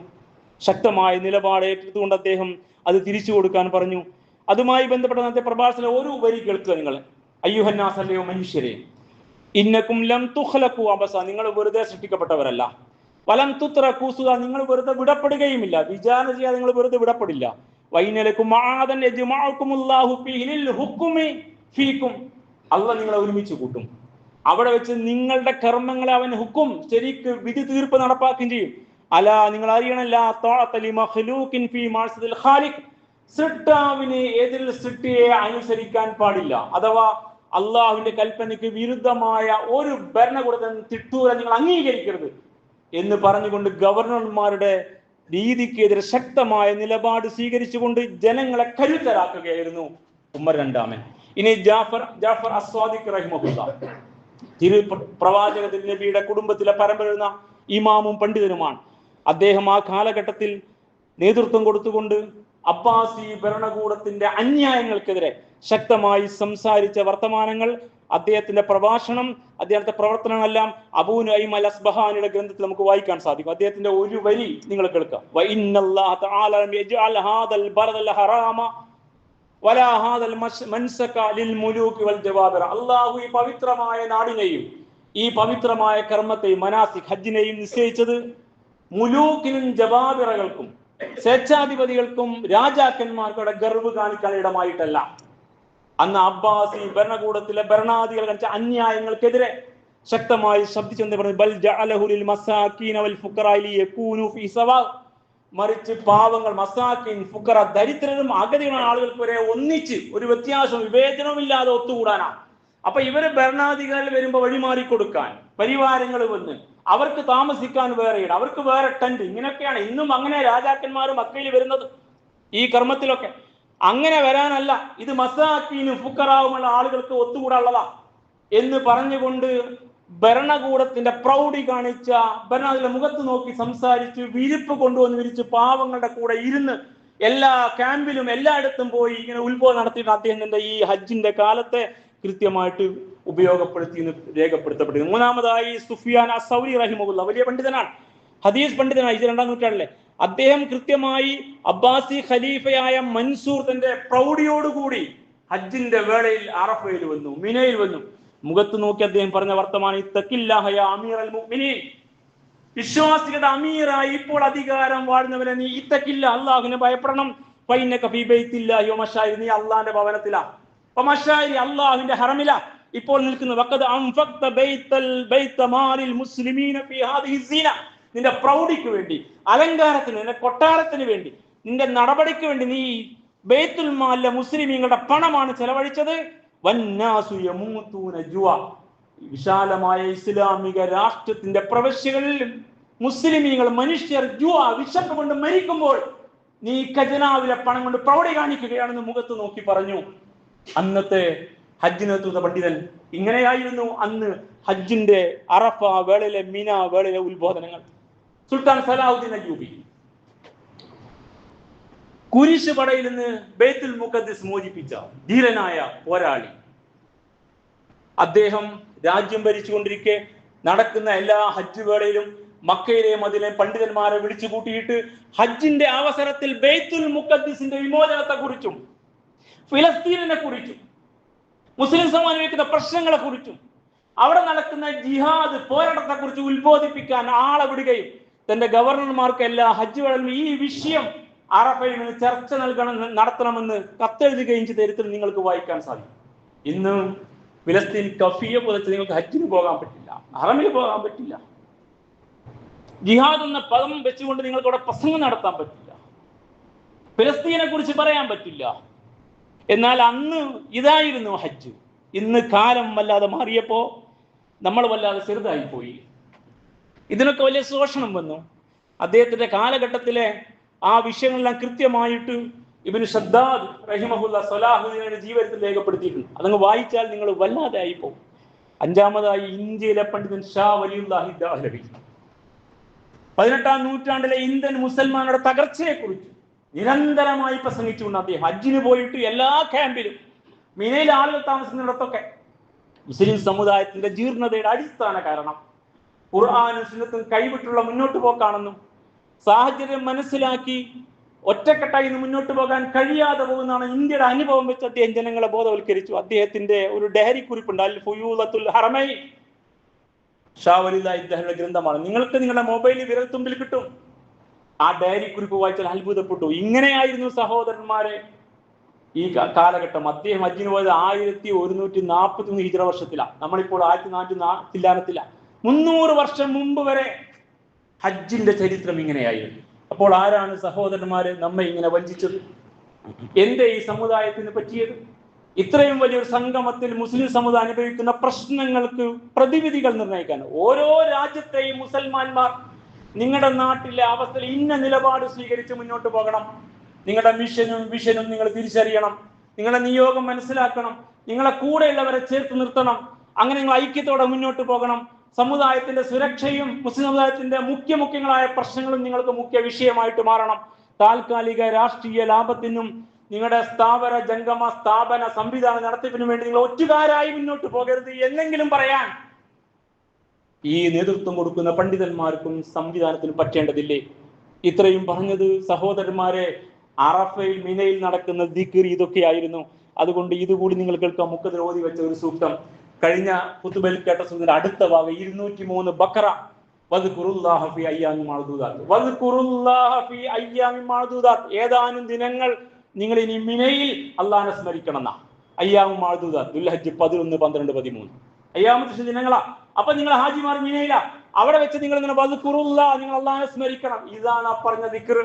ശക്തമായ നിലപാട് ഏറ്റെടുത്തുകൊണ്ട് അദ്ദേഹം അത് തിരിച്ചു കൊടുക്കാൻ പറഞ്ഞു. അതുമായി ബന്ധപ്പെട്ട നേരത്തെ പ്രഭാഷണത്തിലെ ഒരു വരി കേൾക്കുക നിങ്ങൾ. അയ്യുഹന്നാസ്, അല്ലയോ മനുഷ്യരെ, ഇന്നക്കും ലം തുഖ്ലഖു അബസ, നിങ്ങൾ വെറുതെ സൃഷ്ടിക്കപ്പെട്ടവരല്ല. വലം തുത്രഖു സുദാ, നിങ്ങൾ വെറുതെ വിടപ്പെടുകയുമില്ല. വിചാരണ ചെയ്യാതെ നിങ്ങൾ വെറുതെ വിടപ്പെടില്ല. വൈനലക്കും ആദൻ യജ്മഉകുമുല്ലാഹു ഫീഹി ലിൽ ഹുക്മി ഫീകും, അല്ലാഹ് നിങ്ങളെ ഒരുമിച്ച് കൂട്ടും. അവിടെ വെച്ച് നിങ്ങളുടെ കർമ്മങ്ങളെ അവൻ ഹുക്കും, ശരിക്ക് വിധി തീർപ്പ് നടപ്പാക്കുകയും ചെയ്യും. അലാ, നിങ്ങൾ അറിയണം, ലാ തഅത ലി മഖ്ലൂഖിൻ ഫീ മഅസിദിൽ ഖാലിഖ്, സൃഷ്ടാവിനെ എതിരിൽ സൃഷ്ടിയെ അനുസരിക്കാൻ പാടില്ല. അഥവാ അള്ളാഹുവിന്റെ കൽപ്പനയ്ക്ക് വിരുദ്ധമായ ഒരു ഭരണകൂടത്തെ തിട്ടൂര നിങ്ങൾ അംഗീകരിക്കരുത് എന്ന് പറഞ്ഞുകൊണ്ട് ഗവർണർമാരുടെ രീതിക്കെതിരെ ശക്തമായ നിലപാട് സ്വീകരിച്ചുകൊണ്ട് ജനങ്ങളെ കരുത്തരാക്കുകയായിരുന്നു ഉമർ 2-ാമൻ. ഇനി ജാഫർ അസ്വാദിഖ് റഹിമഹുല്ലാഹ്, തിരു പ്രവാചക നബിയുടെ കുടുംബത്തിലെ പരമ്പരയുന്ന ഇമാമും പണ്ഡിതനുമാണ്. അദ്ദേഹം ആ കാലഘട്ടത്തിൽ നേതൃത്വം കൊടുത്തുകൊണ്ട് അബ്ബാസി ഭരണകൂടത്തിന്റെ അന്യായങ്ങൾക്കെതിരെ ശക്തമായി സംസാരിച്ച വർത്തമാനങ്ങൾ, അദ്ദേഹത്തിന്റെ പ്രഭാഷണം, അദ്ദേഹത്തിന്റെ പ്രവർത്തനങ്ങളെല്ലാം അബൂ നുഐം അൽ അസ്ബഹാനിയുടെ ഗ്രന്ഥത്തിൽ നമുക്ക് വായിക്കാൻ സാധിക്കും. അദ്ദേഹത്തിന്റെ ഒരു വരി നിങ്ങൾ കേൾക്കുക. വഇന്നല്ലാഹ തആല ലം യജ്അൽ ഹാദൽ ബർദൽ ഹറാമ വലാ ഹാദൽ മൻസക ലിൽ മുലൂകി വൽ ജവാബിറ, അല്ലാഹു ഈ പവിത്രമായ നാടിനെയും ഈ പവിത്രമായ കർമ്മത്തെയും മനാസിക് ഹജ്ജിനെയും നിശ്ചയിച്ചത് മുലൂക്കിനും ജവാബിറകൾക്കും സ്വേച്ഛാധിപതികൾക്കും രാജാക്കന്മാർക്കവിടെ ഗർവ് കാണിക്കാൻ ഇടമായിട്ടല്ല. അന്ന് അബ്ബാസി ഭരണകൂടത്തിലെ ഭരണാധികാരികൾ കാണിച്ച അന്യായങ്ങൾക്കെതിരെ ശക്തമായി ശബ്ദിച്ചെന്ന് പറഞ്ഞു. ബൽ ജഅലഹു ലിൽ മസാകീന വൽ ഫുഖറാ ലിയകൂനു ഫീ സവാ, മറിച്ച് പാവങ്ങൾ, മസാക്കിൻ, ഫുഖറ, ദരിദ്രരും അഗതികളുടെ ആളുകൾക്ക് വരെ ഒന്നിച്ച് ഒരു വ്യത്യാസവും വിവേചനവും ഇല്ലാതെ ഒത്തുകൂടാനാണ്. അപ്പൊ ഇവര് ഭരണാധികാരികൾ വരുമ്പോ വഴിമാറി കൊടുക്കാൻ പരിവാരങ്ങൾ വന്ന് അവർക്ക് താമസിക്കാൻ വേറെ ഇടം, അവർക്ക് വേറെ ടെന്റ്, ഇങ്ങനെയൊക്കെയാണ് ഇന്നും അങ്ങനെ രാജാക്കന്മാരും മക്കയിൽ വരുന്നത് ഈ കർമ്മത്തിലൊക്കെ. അങ്ങനെ വരാനല്ല, ഇത് മസാക്കീനും ഫുക്കറാവുമുള്ള ആളുകൾക്ക് ഒത്തുകൂടാനുള്ളതാ എന്ന് പറഞ്ഞുകൊണ്ട് ഭരണകൂടത്തിന്റെ പ്രൗഢി കാണിച്ച ഭരണത്തിലെ മുഖത്ത് നോക്കി സംസാരിച്ച് വിരിപ്പ് കൊണ്ടുവന്ന് വിരിച്ച് പാവങ്ങളുടെ കൂടെ ഇരുന്ന് എല്ലാ ക്യാമ്പിലും എല്ലായിടത്തും പോയി ഇങ്ങനെ ഉത്ബോധനം നടത്തിയിട്ട് അദ്ദേഹത്തിന്റെ ഈ ഹജ്ജിന്റെ കാലത്തെ കൃത്യമായിട്ട് ഉപയോഗപ്പെടുത്തി എന്ന് രേഖപ്പെടുത്തപ്പെട്ടു. മൂന്നാമതായി സുഫിയാൻ അസ്സൗരി റഹിമഹുല്ലാ, വലിയ പണ്ഡിതനാണ്, ഹദീസ് പണ്ഡിതനാണ്, ഇത് 2-ാം നൂറ്റാണ്ടിലെ. അദ്ദേഹം കൃത്യമായി അബ്ബാസി ഖലീഫയായ മൻസൂർ തന്റെ പ്രൗഢിയോടുകൂടി ഹജ്ജിന്റെ വേളയിൽ അറഫയിൽ വന്നു, മിനയിൽ വന്നു. മുഖത്ത് നോക്കി അദ്ദേഹം പറഞ്ഞ വർത്തമാനം, ഇത്തഖില്ലാഹ യാ അമീറൽ മുഅ്മിനീൻ, വിശ്വാസികളുടെ അമീറായി ഇപ്പോൾ അധികാരം വാഴുന്നവരെ നീ ഇത്തഖില്ല, അള്ളാഹുവിനെ ഭയപ്പെടണം. ഫൈനക ഫീ ബൈത്തില്ലാഹി വമശായിരി, നീ അള്ളാഹിന്റെ ഭവനത്തിലാ, വമശായിരി അള്ളാഹുവിന്റെ ഹറമിലാ ഇപ്പോൾ നിൽക്കുന്നു. വഖദ് അൻഫഖ്ത ബൈത മാലിൽ മുസ്ലിമീന ഫീ ഹാദിഹി സീന, നിന്റെ പ്രൗഢിക്ക് വേണ്ടി, അലങ്കാരത്തിന്, നിന്റെ കൊട്ടാരത്തിന് വേണ്ടി, നിന്റെ നടപടിക്ക് വേണ്ടി നീ ബൈത്തുൽ മാലിലെ മുസ്ലിമീങ്ങളുടെ പണമാണ് ചെലവഴിച്ചത്. വന്നാസു യമൂതൂന ജുഅ, വിശാലമായ ഇസ്ലാമിക രാഷ്ട്രത്തിന്റെ പ്രവശ്യകളിൽ മുസ്ലിമീങ്ങൾ മനുഷ്യർ ജുഅ, വിശപ്പ് കൊണ്ട് മരിക്കുമ്പോൾ നീ ഖജനാവിലെ പണം കൊണ്ട് പ്രൗഢി കാണിക്കുകയാണെന്ന് മുഖത്ത് നോക്കി പറഞ്ഞു. അന്നത്തെ ഹജ്ജിനെത്തുന്ന പണ്ഡിതൻ ഇങ്ങനെയായിരുന്നു അന്ന് ഹജ്ജിന്റെ അറഫ വേളയിലെ മിന വേളയിലെ ഉത്ബോധനങ്ങൾ. സുൽത്താൻ സലാഹുദ്ദീൻ അയ്യൂബി കുരിശ് പടയിൽ നിന്ന് ബൈത്തുൽ മുഖദ്ദിസ് മോചിപ്പിച്ച ധീരനായ പോരാളി. അദ്ദേഹം രാജ്യം ഭരിച്ചുകൊണ്ടിരിക്കെ നടക്കുന്ന എല്ലാ ഹജ്ജ് വേളയിലും മക്കയിലെ മദീനയിലെ പണ്ഡിതന്മാരെ വിളിച്ചു കൂട്ടിയിട്ട് ഹജ്ജിന്റെ അവസരത്തിൽ ബൈത്തുൽ മുഖദ്ദിസിന്റെ വിമോചനത്തെ കുറിച്ചും ഫിലസ്തീനിനെ കുറിച്ചും മുസ്ലിം സമൂഹം അനുഭവിക്കുന്ന പ്രശ്നങ്ങളെ കുറിച്ചും അവിടെ നടക്കുന്ന ജിഹാദ് പോരാട്ടത്തെ കുറിച്ച് ഉത്ബോധിപ്പിക്കാൻ ആളെ വിടുകയും തന്റെ ഗവർണർമാർക്ക് എല്ലാ ഹജ്ജ് വേളയിലും ഈ വിഷയം അറഫയിൽ നിന്ന് ചർച്ച നടത്തണമെന്ന് കത്തെഴുതുകയും ചെയ്ത തരത്തിൽ നിങ്ങൾക്ക് വായിക്കാൻ സാധിക്കും. ഇന്ന് ഫിലസ്തീൻ കഫിയെ പുതച്ച് നിങ്ങൾക്ക് ഹജ്ജിന് പോകാൻ പറ്റില്ല, ഹറമിൽ പോകാൻ പറ്റില്ല, ജിഹാദ് എന്ന പദം വെച്ചുകൊണ്ട് നിങ്ങൾക്ക് അവിടെ പ്രസംഗം നടത്താൻ പറ്റില്ല, ഫിലസ്തീനെ കുറിച്ച് പറയാൻ പറ്റില്ല. എന്നാൽ അന്ന് ഇതായിരുന്നു ഹജ്ജ്. ഇന്ന് കാലം വല്ലാതെ മാറിയപ്പോ നമ്മൾ വല്ലാതെ ചെറുതായി പോയി. ഇതിനൊക്കെ വലിയ ശോഷണം വന്നു. അദ്ദേഹത്തിന്റെ കാലഘട്ടത്തിലെ ആ വിഷയങ്ങളെല്ലാം കൃത്യമായിട്ട് ഇബ്നു ഷദ്ദാദ് റഹിമഹുല്ലാ സലാഹുദ്ദീന്റെ ജീവിതത്തിൽ രേഖപ്പെടുത്തിയിട്ടുണ്ട്. അതങ്ങ് വായിച്ചാൽ നിങ്ങൾ വല്ലാതെ ആയിപ്പോകും. അഞ്ചാമതായി ഇന്ത്യയിലെ പണ്ഡിതൻ ഷാ വലിയുല്ലാഹി ദഹ്ലവി 18-ാം നൂറ്റാണ്ടിലെ ഇന്ത്യൻ മുസൽമാനുടെ തകർച്ചയെ കുറിച്ച് നിരന്തരമായി പ്രസംഗിച്ചുകൊണ്ട് അദ്ദേഹം ഹജ്ജിന് പോയിട്ട് എല്ലാ ക്യാമ്പിലും മിനയിൽ ആളുകൾ താമസിക്കുന്നിടത്തൊക്കെ മുസ്ലിം സമുദായത്തിന്റെ ജീർണതയുടെ അടിസ്ഥാന കാരണം ഖുർആനും സുന്നത്തും കൈവിട്ടുള്ള മുന്നോട്ട് പോക്കാണെന്നും സാഹചര്യം മനസ്സിലാക്കി ഒറ്റക്കെട്ടായി ഇന്ന് മുന്നോട്ട് പോകാൻ കഴിയാതെ പോകുന്നതാണ് ഇന്ത്യയുടെ അനുഭവം വെച്ച് അദ്ദേഹം ജനങ്ങളെ ബോധവൽക്കരിച്ചു. അദ്ദേഹത്തിന്റെ ഒരു ഡയറി കുറിപ്പുണ്ട്, അൽ ഫുയൂലത്തുൽ ഹറമൈൻ, ഷാ വലിയുല്ലാഹി ദഹ്ലവിയുടെ ഗ്രന്ഥമാണ്. നിങ്ങൾക്ക് നിങ്ങളുടെ മൊബൈലിൽ വിരൽത്തുമ്പിൽ കിട്ടും. ആ ഡയറി കുറിപ്പ് വായിച്ചാൽ അത്ഭുതപ്പെട്ടു. ഇങ്ങനെയായിരുന്നു സഹോദരന്മാരെ ഈ കാലഘട്ടം. അദ്ദേഹം ഹജ്ജിന് പോയത് 1141 ഹിജ്റ വർഷത്തിലാണ്. നമ്മളിപ്പോൾ 1400 300 വർഷം മുമ്പ് വരെ ഹജ്ജിന്റെ ചരിത്രം ഇങ്ങനെയായിരുന്നു. അപ്പോൾ ആരാണ് സഹോദരന്മാരെ നമ്മെ ഇങ്ങനെ വഞ്ചിച്ചത്? എന്തേ ഈ സമുദായത്തിന് പറ്റിയത്? ഇത്രയും വലിയൊരു സംഗമത്തിൽ മുസ്ലിം സമുദായം അനുഭവിക്കുന്ന പ്രശ്നങ്ങൾക്ക് പ്രതിവിധികൾ നിർണ്ണയിക്കാൻ ഓരോ രാജ്യത്തെയും മുസൽമാന്മാർ നിങ്ങളുടെ നാട്ടിലെ അവസ്ഥയിൽ ഇന്ന നിലപാട് സ്വീകരിച്ച് മുന്നോട്ട് പോകണം. നിങ്ങളുടെ മിഷനും വിഷനും നിങ്ങൾ തിരിച്ചറിയണം. നിങ്ങളുടെ നിയോഗം മനസ്സിലാക്കണം. നിങ്ങളെ കൂടെയുള്ളവരെ ചേർത്ത് നിർത്തണം. അങ്ങനെ നിങ്ങൾ ഐക്യത്തോടെ മുന്നോട്ട് പോകണം. സമുദായത്തിന്റെ സുരക്ഷയും മുസ്ലിം സമുദായത്തിന്റെ മുഖ്യങ്ങളായ പ്രശ്നങ്ങളും നിങ്ങൾക്ക് മുഖ്യ വിഷയമായിട്ട് മാറണം. താൽക്കാലിക രാഷ്ട്രീയ ലാഭത്തിനും നിങ്ങളുടെ സ്ഥാപന സംവിധാന നടത്തിപ്പിനും വേണ്ടി നിങ്ങൾ ഒറ്റുകാരായി മുന്നോട്ട് പോകരുത് എന്നെങ്കിലും പറയാൻ ഈ നേതൃത്വം കൊടുക്കുന്ന പണ്ഡിതന്മാർക്കും സംവിധാനത്തിനും പറ്റേണ്ടതില്ലേ? ഇത്രയും പറഞ്ഞത് സഹോദരന്മാരെ അറഫയിൽ മിനയിൽ നടക്കുന്ന ദിക്ർ ഇതൊക്കെയായിരുന്നു. അതുകൊണ്ട് ഇതുകൂടി നിങ്ങൾ കേൾക്കാം. മുഖത്തിൽ ഓതി വെച്ച ഒരു സൂക്തം കഴിഞ്ഞ ഖുതുബയിൽ കേട്ട സൂക്തത്തിന്റെ അടുത്ത ഭാഗം 203 ബഖറ, വദ്കുറുല്ലാഹ ഫീ അയ്യാമിൻ മഅദൂദാത്ത്, വദ്കുറുല്ലാഹ ഫീ അയ്യാമിൻ മഅദൂദാത്ത്, ഏതാനും ദിനങ്ങൾ നിങ്ങൾ ഇനി മിനയിൽ അള്ളാഹിനെ സ്മരിക്കണം എന്നാ. അയ്യാമിൻ മഅദൂദാത്ത് ദുൽഹജ്ജ് 11, 12, 13 അയ്യാമത്തെ ദിനങ്ങളാ. അപ്പൊ നിങ്ങൾ ഹാജിമാർ മിനയിലാ, അവിടെ വെച്ച് നിങ്ങൾ ഇങ്ങനെ വദ്കുറുല്ലാഹ്, നിങ്ങൾ അള്ളാഹിനെ സ്മരിക്കണം. ഇതാണ് ആ പറഞ്ഞ ദിക്ർ.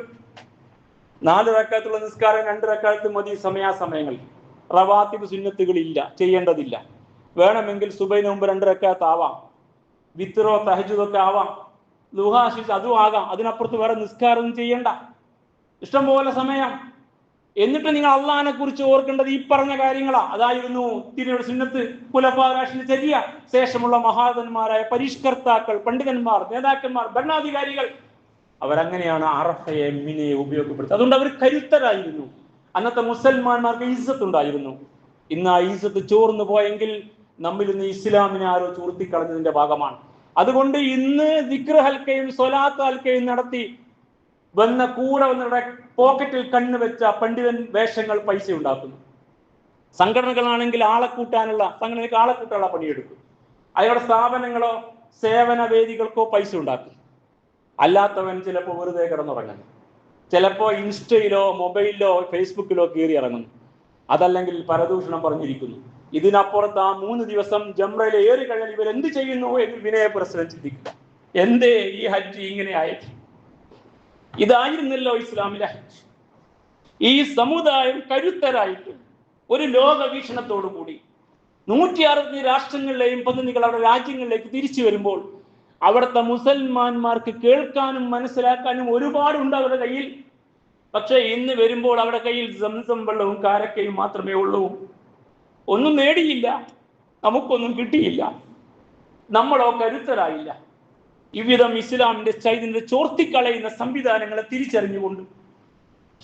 4 റക്അത്തുള്ള നിസ്കാരം 2 റക്അത്ത് മതി സമയാസമയങ്ങളിൽ. റവാത്തിബ് സുന്നത്തുകളില്ല, ചെയ്യേണ്ടതില്ല. വേണമെങ്കിൽ സുബൈന് മുമ്പ് 2 റക്അത്ത് ആവാം, വിത്റോ തഹജ്ജുദൊക്കെ ആവാം, ലുഹാ ശിസ് അതും ആകാം. അതിനപ്പുറത്ത് വേറെ നിസ്കാരം ചെയ്യണ്ട. ഇഷ്ടംപോലെ സമയം. എന്നിട്ട് നിങ്ങൾ അള്ളാഹിനെ കുറിച്ച് ഓർക്കേണ്ടത് ഈ പറഞ്ഞ കാര്യങ്ങളാ. അതായിരുന്നു തിരുവയുടെ സുന്നത്ത്, ഖുലഫാ-റാഷിദീൻ ചര്യ, ശേഷമുള്ള മഹാദന്മാരായ പരിഷ്കർത്താക്കൾ, പണ്ഡിതന്മാർ, നേതാക്കന്മാർ, ഭരണാധികാരികൾ. അവരങ്ങനെയാണ് അറഫയെ, മിനയെ ഉപയോഗപ്പെടുത്തുന്നത്. അതുകൊണ്ട് അവർ കരുത്തരായിരുന്നു. അന്നത്തെ മുസൽമാന്മാർക്ക് ഇസ്സത്ത് ഉണ്ടായിരുന്നു. ഇന്ന് ആ ഇസ്സത്ത് ചോർന്നു പോയെങ്കിൽ നമ്മിൽ നിന്ന് ഇസ്ലാമിനെ ആരോ ചോർത്തിക്കളഞ്ഞതിന്റെ ഭാഗമാണ്. അതുകൊണ്ട് ഇന്ന് ദിക്ർ ഹൽക്കയും സ്വലാത്ത് ഹൽക്കയും നടത്തി കൂടെ വന്നവരുടെ പോക്കറ്റിൽ കണ്ണ് വെച്ച പണ്ഡിതൻ വേഷങ്ങൾ പൈസ ഉണ്ടാക്കുന്നു. സംഘടനകളാണെങ്കിൽ ആളെ കൂട്ടാനുള്ള പണിയെടുക്കും. അയാളുടെ സ്ഥാപനങ്ങളോ സേവന വേദികൾക്കോ പൈസ ഉണ്ടാക്കും. അല്ലാത്തവൻ ചിലപ്പോൾ വെറുതെ കിടന്നുറങ്ങുന്നു, ചിലപ്പോൾ ഇൻസ്റ്റയിലോ മൊബൈലിലോ ഫേസ്ബുക്കിലോ കയറി ഇറങ്ങുന്നു, അതല്ലെങ്കിൽ പരദൂഷണം പറഞ്ഞിരിക്കുന്നു. ഇതിനപ്പുറത്ത് ആ 3 ദിവസം ജംറയിൽ ഏറി കഴിഞ്ഞാൽ ഇവർ എന്ത് ചെയ്യുന്നു എന്ന് വിനയപുരസ്സരം ചിന്തിക്കുക. എന്തേ ഈ ഹജ്ജ് ഇങ്ങനെ ആയിട്ട്? ഇതായിരുന്നല്ലോ ഇസ്ലാമിലെ ഹജ്ജ്. ഈ സമുദായം കരുത്തരായിട്ട് ഒരു ലോക വീക്ഷണത്തോടു കൂടി 160 രാഷ്ട്രങ്ങളിലെയും പ്രതിനിധികൾ അവരുടെ രാജ്യങ്ങളിലേക്ക് തിരിച്ചു വരുമ്പോൾ അവിടുത്തെ മുസൽമാന്മാർക്ക് കേൾക്കാനും മനസ്സിലാക്കാനും ഒരുപാടുണ്ട് അവരുടെ കയ്യിൽ. പക്ഷെ ഇന്ന് വരുമ്പോൾ അവരുടെ കയ്യിൽ സംസം വെള്ളവും കാരക്കയും മാത്രമേ ഉള്ളൂ. ഒന്നും നേടിയില്ല, നമുക്കൊന്നും കിട്ടിയില്ല, നമ്മളോ കരുത്തരായില്ല. ഇவ்விധം ഇസ്ലാമിന്റെ ചൈതന്യത്തെ ചോർത്തിക്കളയുന്ന സംവിധാനങ്ങളെ തിരിച്ചറിഞ്ഞുകൊണ്ട്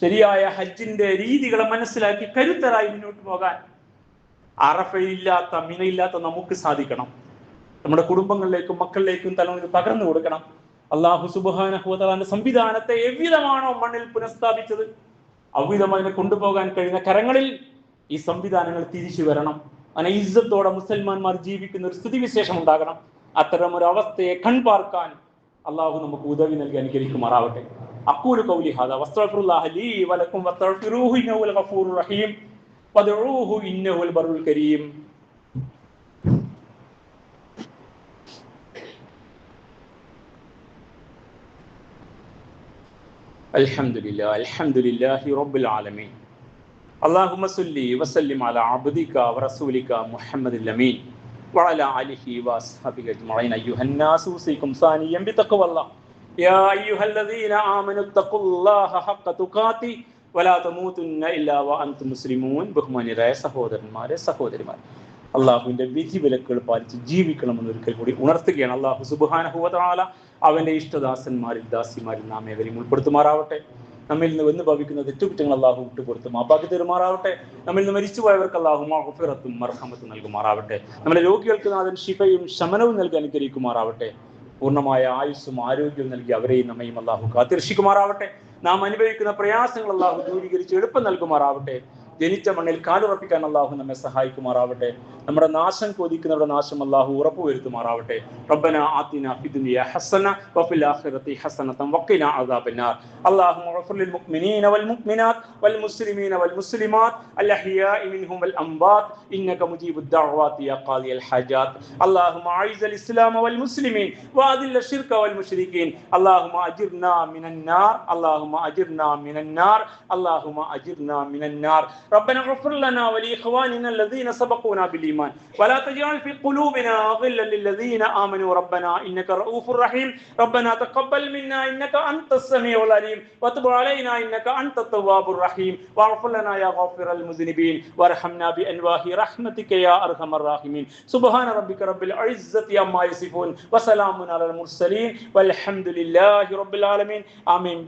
ശരിയായ ഹജ്ജിന്റെ രീതികളെ മനസ്സിലാക്കി കരുത്തരായി മുന്നോട്ട് പോകാൻ അറഫയില്ലാത്ത, മിനയില്ലാത്ത നമുക്ക് സാധിക്കണം. നമ്മുടെ കുടുംബങ്ങളിലേക്കും മക്കളിലേക്കും തലമുറ പകർന്നു കൊടുക്കണം. അല്ലാഹു സുബ്ഹാനഹു വ തആലയുടെ സംവിധാനത്തെ എவ்விதമാണോ മണ്ണിൽ പുനഃസ്ഥാപിച്ചത് അவ்விதം അതിനെ കൊണ്ടുപോകാൻ കഴിയുന്ന കരങ്ങളിൽ ഈ സംവിധാനങ്ങൾ തിരിച്ചു വരണം. അങ്ങനെ ഇസ്സത്തോടെ മുസൽമാന്മാർ ജീവിക്കുന്ന ഒരു സ്ഥിതിവിശേഷം ഉണ്ടാകണം. അത്തരം ഒരു അവസ്ഥയെ കൺപാർക്കാൻ അള്ളാഹു നമുക്ക് ഉദവി നൽകി അനുഗ്രഹിക്കുമാറാവട്ടെ. അഖൂലു ഖൗലി ഹാദാ വസ്തഗ്ഫിറുല്ലാഹ ലീ വലക്കും വസ്തഗ്ഫിറൂഹു ഇന്നഹു വൽ ഗഫൂറുർ റഹീം വദ്ഉഹു ഇന്നഹു വൽ ബറുൽ കരീം. അൽഹംദുലില്ലാഹി റബ്ബിൽ ആലമീൻ. അല്ലാഹുമ്മ സ്വല്ലി വസല്ലിം അലാ അബ്ദിക വറസൂലിക മുഹമ്മദിൽ അമീൻ വഅലാ ആലിഹി വഅസ്ഹാബിഹി അജ്മഈൻ. അയ്യുഹന്നാസു ഉസീകും സാനിയൻ ബിതഖ്വല്ലാഹ് യാ അയ്യുഹല്ലദീന ആമനു തഖുല്ലാഹ ഹഖ്ക തുഖാതി വലാ തമൂതുന്ന ഇല്ലാ വഅൻതും മുസ്ലിമൂൻ. ബഹുമാന്യരായ സഹോദരന്മാരെ, സഹോദരിമാരെ, അള്ളാഹുവിന്റെ വിധിവിലക്കുകൾ പാലിച്ച് ജീവിക്കണമെന്ന് ഒരിക്കൽ കൂടി ഉണർത്തുകയാണ്. അള്ളാഹു സുബ്ഹാനഹു വ തആല അവന്റെ ഇഷ്ടദാസന്മാരിൽ ദാസിമാരിൽ നാം ഏവരെയും ഉൾപ്പെടുത്തുമാറാവട്ടെ. നമ്മിൽ നിന്ന് വന്ന് ഭവിക്കുന്ന തെറ്റുകുറ്റങ്ങൾ അള്ളാഹു വിട്ടുകൊടുത്ത് മാപ്പാക്കി തരുമാറാവട്ടെ. നമ്മിൽ നിന്ന് മരിച്ചുപോയവർക്ക് അള്ളാഹു മഗ്ഫിറത്തും മർഹമത്തും നൽകുമാറാവട്ടെ. നമ്മുടെ രോഗികൾക്ക് നാഥൻ ശിഫയും ശമനവും നൽകി അനുഗ്രഹിക്കുമാറാവട്ടെ. പൂർണ്ണമായ ആയുസ്സും ആരോഗ്യവും നൽകി അവരെയും നമ്മയും അള്ളാഹു കാത്തിരക്ഷിക്കുമാറാവട്ടെ. നാം അനുഭവിക്കുന്ന പ്രയാസങ്ങൾ അള്ളാഹു ദൂരീകരിച്ച് എളുപ്പം നൽകുമാറാവട്ടെ. ജനിച്ച മണ്ണിൽ കാലുറപ്പിക്കാൻ അള്ളാഹു നമ്മെ സഹായിക്കുമാറാവട്ടെ. നമ്മുടെ നാശം കൊതിക്കുന്നവരുടെ നാശം അള്ളാഹു ഉറപ്പുവരുത്തുമാറാവട്ടെ. റബ്ബനാ ആതിനാ ഫിദ്ദുനിയ ഹസന വഫിൽ ആഖിറതി ഹസനതൻ വഖിനാ അദാബന്നാർ. അല്ലാഹുമ്മ ഗഫിർ ലിൽ മുഅ്മിനീന വൽ മുഅ്മിനാത്ത് വൽ മുസ്ലിമീന വൽ മുസ്ലിമാത്ത് അൽ അഹ്യാഇ മിൻഹും വൽ അംവാത്ത് ഇന്നക മുജീബുദ് ദഅവാതി യാ ഖാദിയൽ ഹാജാത്ത്. അല്ലാഹുമ്മ അഇസ്സൽ ഇസ്ലാമ വൽ മുസ്ലിമീൻ വഅദില്ല ശിർക വൽ മുശ്രികീൻ. അല്ലാഹുമ്മ അജിർനാ മിനൻ നാർ. അല്ലാഹുമ്മ അജിർനാ മിനൻ നാർ. അല്ലാഹുമ്മ അജിർനാ മിനൻ നാർ. ربنا اغفر لنا ولإخواننا الذين سبقونا بالإيمان ولا تجعل في قلوبنا غلا للذين آمنوا ربنا إنك رؤوف رحيم. ربنا تقبل منا إنك أنت السميع العليم وتب علينا إنك أنت التواب الرحيم واغفر لنا يا غافر المذنبين وارحمنا بأنواع رحمتك يا أرحم الراحمين. سبحان ربك رب العزة عما يصفون وسلام على المرسلين والحمد لله رب العالمين. آمين.